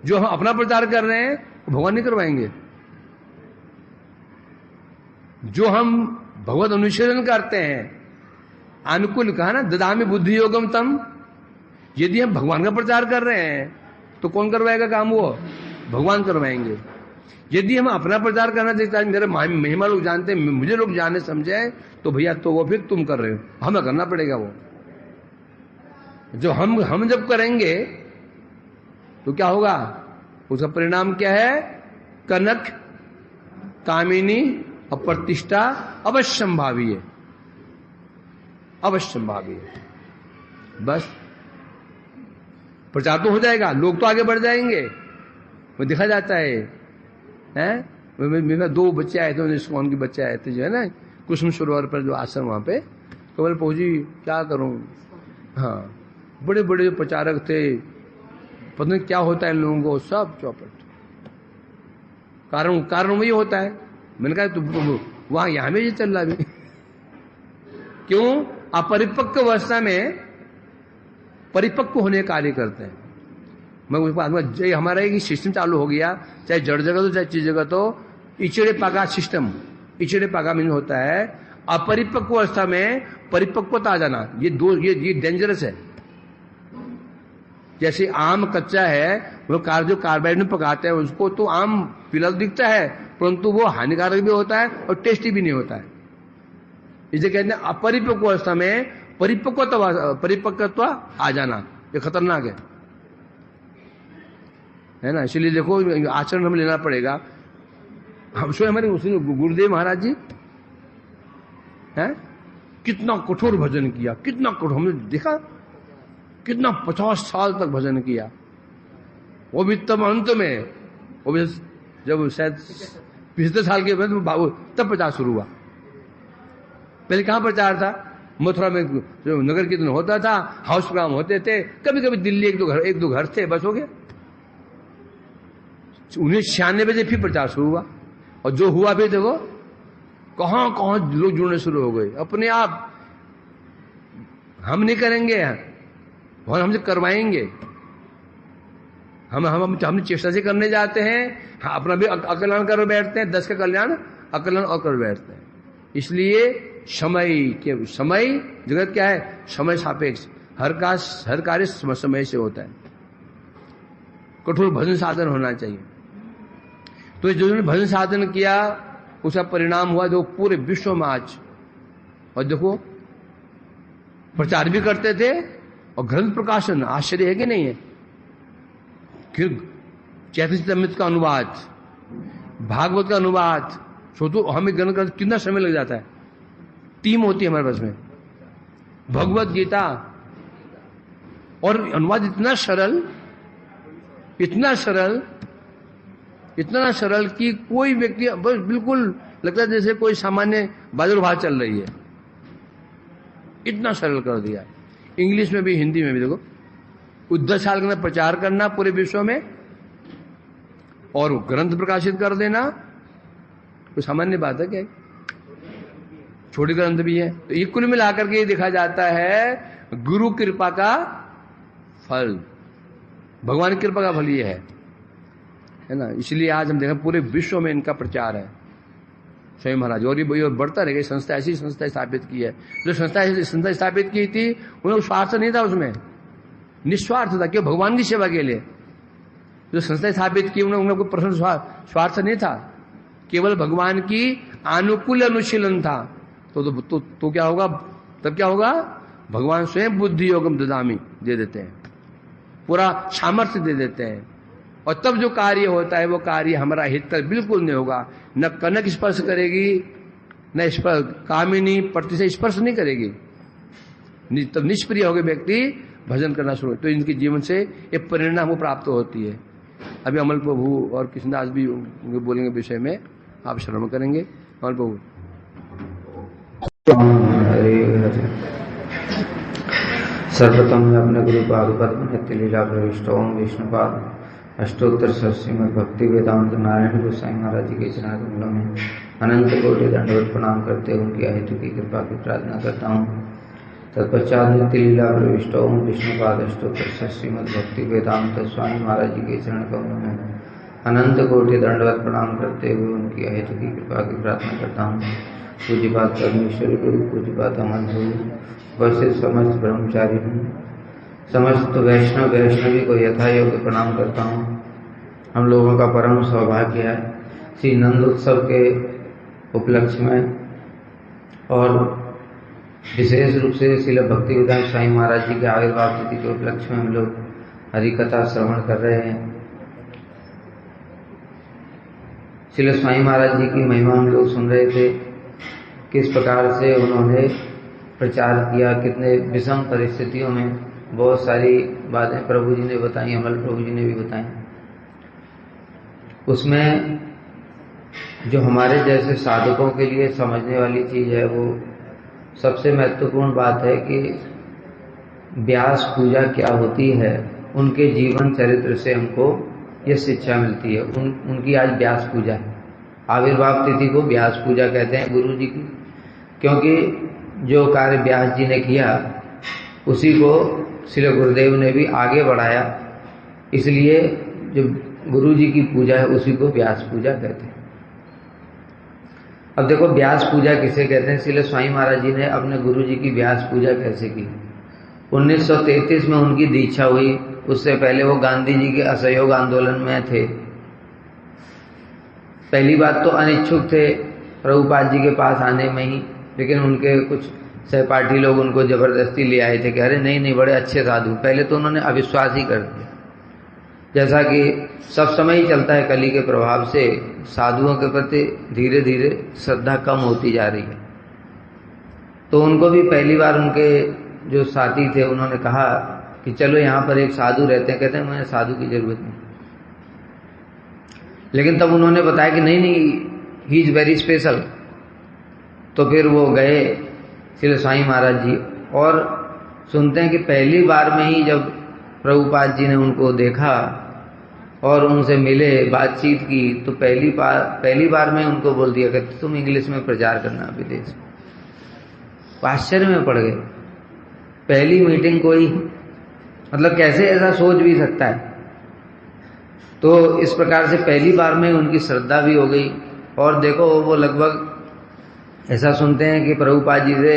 जो हम अपना प्रचार कर रहे हैं वो भगवान नहीं करवाएंगे। जो हम भगवत अनुशीलन करते हैं, अनुकूल कहा ना, ददामि बुद्धि योगम तम। यदि हम भगवान का प्रचार कर रहे हैं तो कौन करवाएगा काम? वो भगवान करवाएंगे। यदि हम अपना प्रचार करना चाहते हैं, मेरे महिमा लोग जानते हैं, मुझे लोग जाने समझे, तो भैया तो वो फिर तुम कर रहे हो, हमें करना पड़ेगा। वो जो हम जब करेंगे तो क्या होगा? उसका परिणाम क्या है? कनक, कामिनी और प्रतिष्ठा अवश्यंभावी है, अवश्यंभावी है। बस प्रचार तो हो जाएगा, लोग तो आगे बढ़ जाएंगे। वो देखा जाता है, हैं? मेरे 2 बच्चे आए थे, इस्कॉन के बच्चे आए थे जो है ना, कुसुम सरोवर पर जो आश्रम वहां पे, तो बोले पहुंची क्या करूं। हाँ, बड़े बड़े जो प्रचारक थे, पता नहीं क्या होता है इन लोगों को, सब चौपट। कारण वही होता है। मैंने कहा तो वहां यहां में ये चल रहा है। क्यों? अपरिपक्व अवस्था में परिपक्व होने कार्य करते हैं। मैं हमारा एक सिस्टम चालू हो गया, चाहे जड़ जगत हो चाहे चीज जगत हो, इचड़े पागा सिस्टम। इचड़े पागा में होता है अपरिपक्व अवस्था में परिपक्वता आ जाना। ये डेंजरस है। जैसे आम कच्चा है, वो जो कार्बाइड में पकाते हैं उसको, तो आम पीला दिखता है, परंतु वो हानिकारक भी होता है और टेस्टी भी नहीं होता है। इसे कहते हैं अपरिपक्व अवस्था में परिपक्वत्व आ जाना, ये खतरनाक है ना। इसलिए देखो आचरण हमें लेना पड़ेगा। हम स्वयं हमारे गुरुदेव महाराज जी हैं, कितना कठोर भजन किया, कितना कठोर, हमने देखा कितना 50 साल तक भजन किया। वो भी तब अंत में, वो भी जब शायद 75 साल के बाद बाबू तब प्रचार शुरू हुआ। पहले कहां प्रचार था? मथुरा में जो नगर कीर्तन होता था, हाउस प्रोग्राम होते थे, कभी कभी दिल्ली एक दो घर थे, बस हो गया। 1996 से फिर प्रचार शुरू हुआ, और जो हुआ फिर देखो कहां कहां लोग जुड़ने शुरू हो गए अपने आप। हम नहीं करेंगे और हमसे करवाएंगे। हम चेष्टा से करने जाते हैं, हाँ, अपना भी अकल्याण कर बैठते हैं, 10 का कल्याण अकल्याण और कर बैठते हैं। इसलिए समय जगत क्या है? समय सापेक्ष, हर कार्य समय से होता है। कठोर भजन साधन होना चाहिए। तो जिन्होंने भजन साधन किया उसका परिणाम हुआ जो पूरे विश्व में आज, और देखो प्रचार भी करते थे और ग्रंथ प्रकाशन, आश्चर्य है कि नहीं है? फिर चैतन्य चरितामृत का अनुवाद, भागवत का अनुवाद, सोचो हमें ग्रंथ का कितना समय लग जाता है। टीम होती है हमारे पास में, भगवत गीता, और अनुवाद इतना सरल, इतना सरल कि कोई व्यक्ति बस बिल्कुल लगता है जैसे कोई सामान्य बाजार भाव चल रही है, इतना सरल कर दिया। इंग्लिश में भी हिंदी में भी देखो, 10 साल के अंदर प्रचार करना पूरे विश्व में और ग्रंथ प्रकाशित कर देना, कोई सामान्य बात है क्या? छोटे ग्रंथ भी है। तो ये कुल मिलाकर के ये देखा जाता है गुरु कृपा का फल, भगवान की कृपा का फल ये है ना। इसलिए आज हम देखें पूरे विश्व में इनका प्रचार है, स्वयं महाराज, और ये बढ़ता रहेगा। संस्था ऐसी संस्था स्थापित की है, जो संस्था स्थापित की थी उन्हें स्वार्थ नहीं था, उसमें निस्वार्थ था, क्यों? भगवान की सेवा के लिए जो संस्था स्थापित की उन्हें कोई पर्सनल स्वार्थ नहीं था, केवल भगवान की अनुकूल अनुशीलन था। तो क्या होगा? तब क्या होगा? भगवान स्वयं बुद्धि योगम ददामी दे देते हैं, पूरा सामर्थ्य दे देते हैं, और तब जो कार्य होता है वो कार्य हमारा हित कर बिल्कुल नहीं होगा। न कनक स्पर्श करेगी, न कामिनी प्रति से स्पर्श नहीं करेगी, तब निष्प्रिय हो गए व्यक्ति भजन करना शुरू। तो इनके जीवन से ये प्रेरणा हमको प्राप्त होती है। अभी अमल प्रभु और कृष्णदास भी बोलेंगे विषय में, आप श्रवण करेंगे। अमल प्रभु। सर्वप्रथम मैं अपने गुरु पादुपद्म नित्य लीला प्रविष्ट ओम विष्णुपाद अष्टोत्तर श्रीमद भक्ति वेदांत नारायण गोसाई महाराज जी के चरण कमलों में अनंत कोटि दंडवत प्रणाम करते हुए उनकी अहेतु की कृपा की प्रार्थना करता हूँ। तत्पश्चात नित्य लीला प्रविष्ट ओम विष्णुपाद अष्टोत्तर श्रीमद भक्ति वेदांत स्वामी महाराज जी के चरण कमलों में अनंत कोटि दंडवत प्रणाम करते हुए उनकी अहेतु की कृपा की प्रार्थना करता हूँ। पूज्यपाद परमेश्वरी गुरु, पूज्यपाद अमन गुरु, वैसे समस्त ब्रह्मचारी हूँ, समस्त वैष्णवी को यथा योग्य प्रणाम करता हूँ। हम लोगों का परम सौभाग्य है श्री नंद उत्सव के उपलक्ष्य में, और विशेष रूप से श्रील भक्ति वेदांत स्वामी महाराज जी के आविर्भाव तिथि के उपलक्ष्य में हम लोग हरिकथा श्रवण कर रहे हैं। श्रील स्वामी महाराज जी की महिमा हम लोग सुन रहे थे, किस प्रकार से उन्होंने प्रचार किया, कितने विषम परिस्थितियों में बहुत सारी बातें प्रभु जी ने बताई, अमल प्रभु जी ने भी बताई। उसमें जो हमारे जैसे साधकों के लिए समझने वाली चीज है, वो सबसे महत्वपूर्ण बात है कि व्यास पूजा क्या होती है। उनके जीवन चरित्र से हमको ये शिक्षा मिलती है। उनकी आज व्यास पूजा है, आविर्भाव तिथि को व्यास पूजा कहते हैं गुरु जी की, क्योंकि जो कार्य व्यास जी ने किया उसी को श्री गुरुदेव ने भी आगे बढ़ाया, इसलिए जो गुरु जी की पूजा है उसी को व्यास पूजा कहते हैं। अब देखो व्यास पूजा किसे कहते हैं। श्री स्वामी महाराज जी ने अपने गुरु जी की व्यास पूजा कैसे की? 1933 में उनकी दीक्षा हुई, उससे पहले वो गांधी जी के असहयोग आंदोलन में थे। पहली बात तो अनिच्छुक थे प्रभुपाद जी के पास आने में ही, लेकिन उनके कुछ सहपाठी लोग उनको जबरदस्ती ले आए थे कि अरे नहीं नहीं बड़े अच्छे साधु। पहले तो उन्होंने अविश्वास ही कर दिया, जैसा कि सब समय ही चलता है। कली के प्रभाव से साधुओं के प्रति धीरे धीरे श्रद्धा कम होती जा रही है। तो उनको भी पहली बार उनके जो साथी थे उन्होंने कहा कि चलो यहाँ पर एक साधु रहते हैं। कहते हैं मुझे साधु की जरूरत नहीं। लेकिन तब उन्होंने बताया कि नहीं नहीं, ही इज वेरी स्पेशल। तो फिर वो गए श्री साईं महाराज जी, और सुनते हैं कि पहली बार में ही जब प्रभुपाद जी ने उनको देखा और उनसे मिले, बातचीत की, तो पहली बार में उनको बोल दिया कि तुम इंग्लिश में प्रचार करना विदेश में। आश्चर्य में पड़ गए। पहली मीटिंग कोई, मतलब कैसे ऐसा सोच भी सकता है। तो इस प्रकार से पहली बार में उनकी श्रद्धा भी हो गई। और देखो वो लगभग ऐसा सुनते हैं कि प्रभुपाद जी से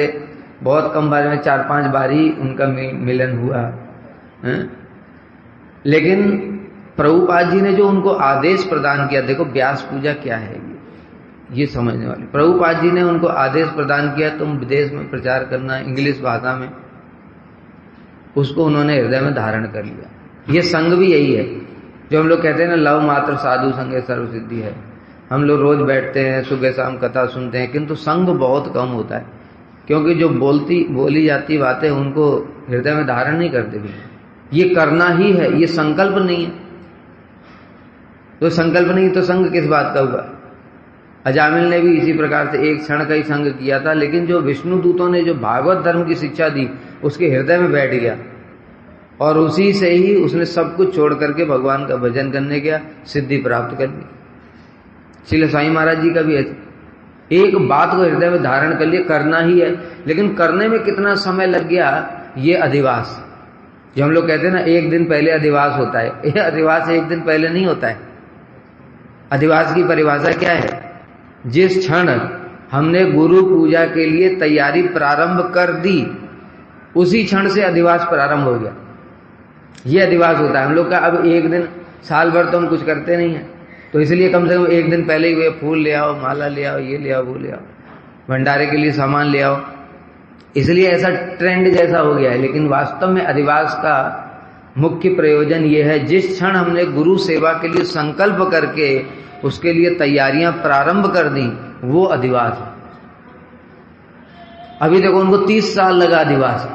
बहुत कम बार में 4-5 बार ही उनका मिलन हुआ है। लेकिन प्रभुपाद जी ने जो उनको आदेश प्रदान किया, देखो व्यास पूजा क्या है ये समझने वाले। प्रभुपाद जी ने उनको आदेश प्रदान किया तुम विदेश में प्रचार करना इंग्लिश भाषा में, उसको उन्होंने हृदय में धारण कर लिया। ये संग भी यही है जो हम लोग कहते हैं ना, लव मात्र साधु संगे सर्व सिद्धि है। हम लोग रोज बैठते हैं, सुबह शाम कथा सुनते हैं, किंतु संग बहुत कम होता है, क्योंकि जो बोली जाती बातें उनको हृदय में धारण नहीं करते भी। ये करना ही है, ये संकल्प नहीं है। तो संकल्प नहीं तो संग किस बात का होगा। अजामिल ने भी इसी प्रकार से एक क्षण का ही संग किया था, लेकिन जो विष्णु दूतों ने जो भागवत धर्म की शिक्षा दी उसके हृदय में बैठ गया, और उसी से ही उसने सब कुछ छोड़ करके भगवान का भजन करने गया, सिद्धि प्राप्त कर ली। श्री साईं महाराज जी का भी एक बात को हृदय में धारण कर लिया, करना ही है। लेकिन करने में कितना समय लग गया, ये अधिवास जो हम लोग कहते हैं ना, एक दिन पहले अधिवास होता है। ये अधिवास एक दिन पहले नहीं होता है। अधिवास की परिभाषा क्या है? जिस क्षण हमने गुरु पूजा के लिए तैयारी प्रारंभ कर दी, उसी क्षण से अधिवास प्रारंभ हो गया। ये अधिवास होता है हम लोग का। अब एक दिन, साल भर तो हम कुछ करते नहीं है, तो इसलिए कम से कम एक दिन पहले ही वे फूल ले आओ, माला ले आओ, ये ले आओ, वो ले आओ, भंडारे के लिए सामान ले आओ। इसलिए ऐसा ट्रेंड जैसा हो गया है। लेकिन वास्तव में अधिवास का मुख्य प्रयोजन ये है, जिस क्षण हमने गुरु सेवा के लिए संकल्प करके उसके लिए तैयारियां प्रारंभ कर दी, वो अधिवास। अभी देखो उनको 30 साल लगा अधिवास।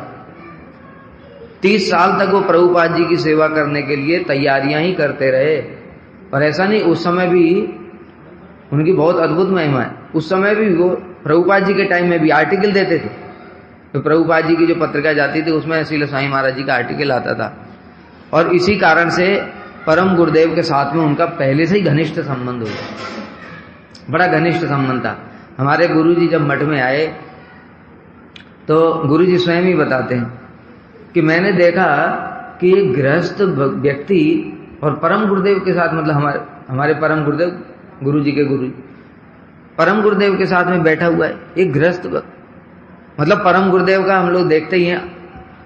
30 साल तक वो प्रभुपाद जी की सेवा करने के लिए तैयारियां ही करते रहे। और ऐसा नहीं, उस समय भी उनकी बहुत अद्भुत महिमा है। उस समय भी वो प्रभुपाद जी के टाइम में भी आर्टिकल देते थे। तो प्रभुपाद जी की जो पत्रिका जाती थी उसमें श्री साईं महाराज जी का आर्टिकल आता था। और इसी कारण से परम गुरुदेव के साथ में उनका पहले से ही घनिष्ठ संबंध हो गया, बड़ा घनिष्ठ संबंध था। हमारे गुरुजी जब मठ में आए तो गुरुजी स्वयं ही बताते हैं कि मैंने देखा कि एक गृहस्थ व्यक्ति और परम गुरुदेव के साथ, मतलब हमारे परम गुरुदेव गुरुजी के गुरु परम गुरुदेव के साथ में बैठा हुआ है एक गृहस्थ। मतलब परम गुरुदेव का हम लोग देखते ही हैं,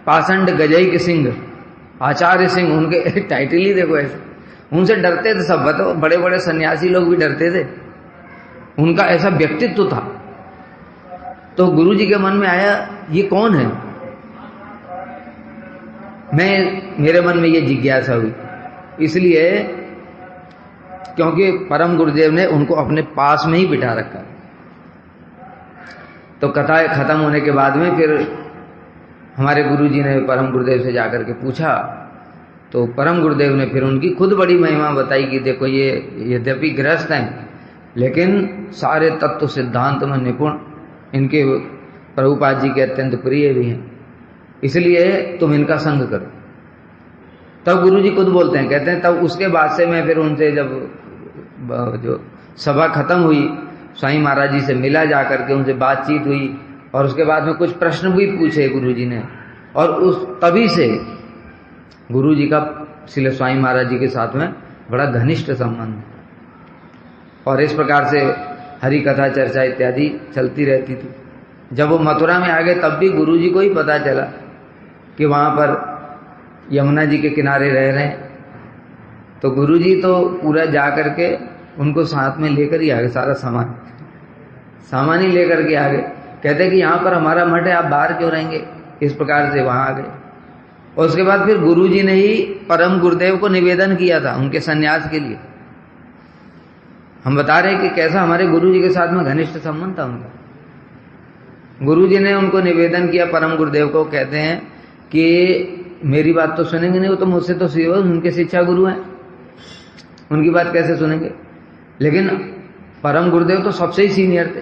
पाषंड गजई सिंह, आचार्य सिंह, उनके टाइटल ही देखो ऐसे। उनसे डरते थे सब, बताओ, बड़े बड़े सन्यासी लोग भी डरते थे। उनका ऐसा व्यक्तित्व था। तो गुरुजी के मन में आया ये कौन है। मेरे मन में ये जिज्ञासा हुई, इसलिए क्योंकि परम गुरुदेव ने उनको अपने पास में ही बिठा रखा। तो कथा खत्म होने के बाद में फिर हमारे गुरुजी ने परम गुरुदेव से जाकर के पूछा, तो परम गुरुदेव ने फिर उनकी खुद बड़ी महिमा बताई कि देखो ये यद्यपि गृहस्थ हैं लेकिन सारे तत्व सिद्धांत में निपुण, इनके प्रभुपाद जी के अत्यंत प्रिय भी हैं, इसलिए तुम इनका संग करो। तब गुरुजी खुद बोलते हैं, कहते हैं तब उसके बाद से मैं फिर उनसे जब जो सभा खत्म हुई, साईं महाराज जी से मिला, जाकर के उनसे बातचीत हुई और उसके बाद में कुछ प्रश्न भी पूछे गुरुजी ने। और उस तभी से गुरुजी का श्री स्वामी महाराज जी के साथ में बड़ा घनिष्ठ संबंध। और इस प्रकार से हरि कथा चर्चा इत्यादि चलती रहती थी। जब वो मथुरा में आ गए तब भी गुरुजी को ही पता चला कि वहां पर यमुना जी के किनारे रह रहे हैं। तो गुरुजी तो पूरा जा करके उनको साथ में लेकर ही आ गए, सारा सामान ही लेकर के आ गए। कहते कि यहाँ पर हमारा मठ है, आप बाहर क्यों रहेंगे। इस प्रकार से वहां आ गए। और उसके बाद फिर गुरुजी ने ही परम गुरुदेव को निवेदन किया था उनके सन्यास के लिए। हम बता रहे कि कैसा हमारे गुरुजी के साथ में घनिष्ठ संबंध था उनका। गुरुजी ने उनको निवेदन किया परम गुरुदेव को, कहते हैं कि मेरी बात तो सुनेंगे नहीं, वो तो मुझसे तो सीधे उनके शिक्षा गुरु हैं, उनकी बात कैसे सुनेंगे। लेकिन परम गुरुदेव तो सबसे ही सीनियर थे।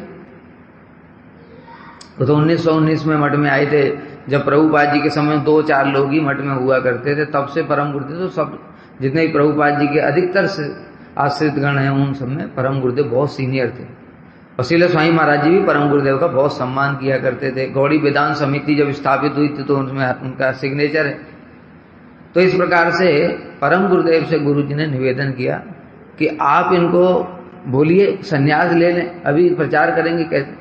वो तो 1919 में मठ में आए थे, जब प्रभुपाद जी के समय 2-4 लोग ही मठ में हुआ करते थे। तब से परम गुरुदेव तो सब जितने भी प्रभुपाद जी के अधिकतर आश्रित गण हैं उन सब में परम गुरुदेव बहुत सीनियर थे। और श्रील स्वामी महाराज जी भी परम गुरुदेव का बहुत सम्मान किया करते थे। गौड़ी वेदांत समिति जब स्थापित हुई थी तो उसमें उनका सिग्नेचर है। तो इस प्रकार से परम गुरुदेव से गुरु जी ने निवेदन किया कि आप इनको बोलिए सन्यास ले लें, अभी प्रचार करेंगे कैसे,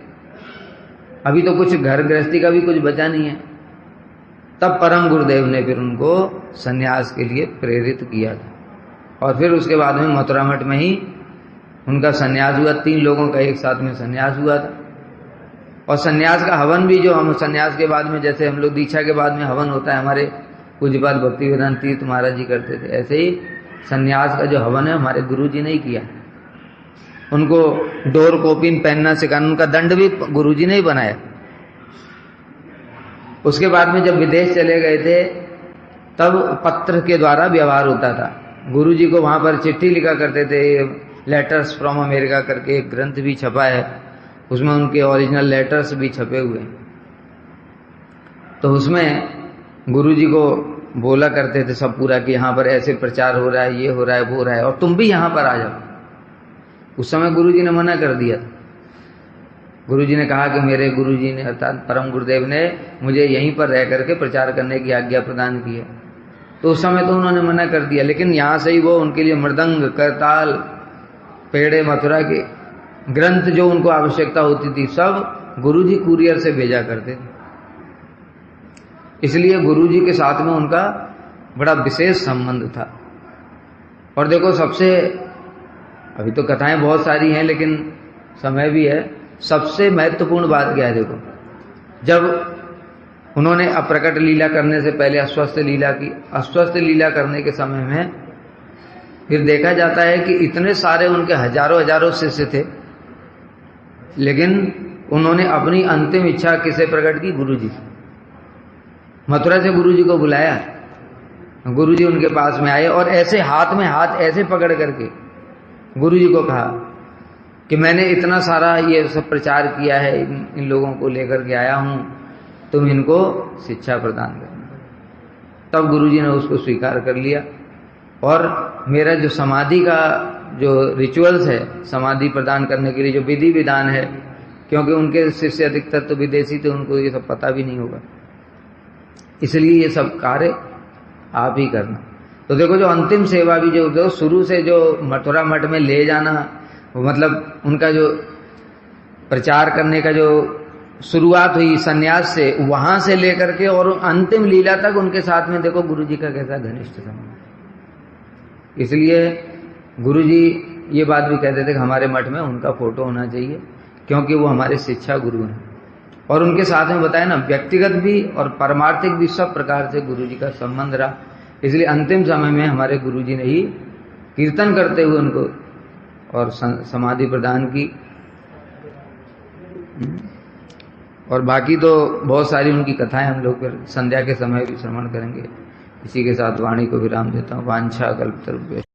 अभी तो कुछ घर गृहस्थी का भी कुछ बचा नहीं है। तब परम गुरुदेव ने फिर उनको सन्यास के लिए प्रेरित किया था। और फिर उसके बाद में मथुरा मठ में ही उनका सन्यास हुआ। 3 लोगों का एक साथ में सन्यास हुआ था। और सन्यास का हवन भी जो हम सन्यास के बाद में, जैसे हम लोग दीक्षा के बाद में हवन होता है, हमारे पूज्यपाद भक्तिवेदांत तीर्थ महाराज जी करते थे, ऐसे ही सन्यास का जो हवन है हमारे गुरु जी ने ही किया। उनको डोर कोपिन पहनना सिखाना, उनका दंड भी गुरु जी ने ही बनाया। उसके बाद में जब विदेश चले गए थे तब पत्र के द्वारा व्यवहार होता था। गुरु जी को वहां पर चिट्ठी लिखा करते थे। लेटर्स फ्रॉम अमेरिका करके एक ग्रंथ भी छपा है, उसमें उनके ओरिजिनल लेटर्स भी छपे हुए हैं। तो उसमें गुरु जी को बोला करते थे सब पूरा कि यहाँ पर ऐसे प्रचार हो रहा है, ये हो रहा है, वो हो रहा है, और तुम भी यहाँ पर आ जाओ। उस समय गुरु जी ने मना कर दिया। गुरु जी ने कहा कि मेरे गुरु जी ने अर्थात परम गुरुदेव ने मुझे यहीं पर रह करके प्रचार करने की आज्ञा प्रदान की है। तो उस समय तो उन्होंने मना कर दिया। लेकिन यहाँ से ही वो उनके लिए मृदंग, करताल, पेड़े, मथुरा के ग्रंथ जो उनको आवश्यकता होती थी सब गुरु जी कुरियर से भेजा करते थे। इसलिए गुरु जी के साथ में उनका बड़ा विशेष संबंध था। और देखो सबसे, अभी तो कथाएं बहुत सारी हैं लेकिन समय भी है, सबसे महत्वपूर्ण बात क्या है देखो, जब उन्होंने अप्रकट लीला करने से पहले अस्वस्थ लीला की, अस्वस्थ लीला करने के समय में फिर देखा जाता है कि इतने सारे उनके हजारों शिष्य थे, लेकिन उन्होंने अपनी अंतिम इच्छा किसे प्रकट की, गुरु जी। मथुरा से गुरु जी को बुलाया, गुरु जी उनके पास में आए और ऐसे हाथ में हाथ ऐसे पकड़ करके गुरु जी को कहा कि मैंने इतना सारा ये सब प्रचार किया है, इन लोगों को लेकर के आया हूं, तुम इनको शिक्षा प्रदान करना। तब गुरु जी ने उसको स्वीकार कर लिया। और मेरा जो समाधि का जो रिचुअल्स है, समाधि प्रदान करने के लिए जो विधि विधान है, क्योंकि उनके शिष्य अधिकतर तो विदेशी थे, उनको ये सब पता भी नहीं होगा, इसलिए ये सब कार्य आप ही करना। तो देखो जो अंतिम सेवा भी जो शुरू से जो मथुरा मठ में ले जाना, मतलब उनका जो प्रचार करने का जो शुरुआत हुई सन्यास से, वहां से लेकर के और अंतिम लीला तक उनके साथ में देखो गुरु जी का कैसा घनिष्ठ संबंध। इसलिए गुरु जी ये बात भी कहते थे कि हमारे मठ में उनका फोटो होना चाहिए, क्योंकि वो हमारे शिक्षा गुरु हैं। और उनके साथ में बताया ना, व्यक्तिगत भी और परमार्थिक भी सब प्रकार से गुरु जी का संबंध रहा। इसलिए अंतिम समय में हमारे गुरु जी ने ही कीर्तन करते हुए उनको और समाधि प्रदान की। और बाकी तो बहुत सारी उनकी कथाएं हम लोग फिर संध्या के समय भी श्रवण करेंगे। इसी के साथ वाणी को विराम देता हूँ। वांछा कल्पतरुभ्यश्च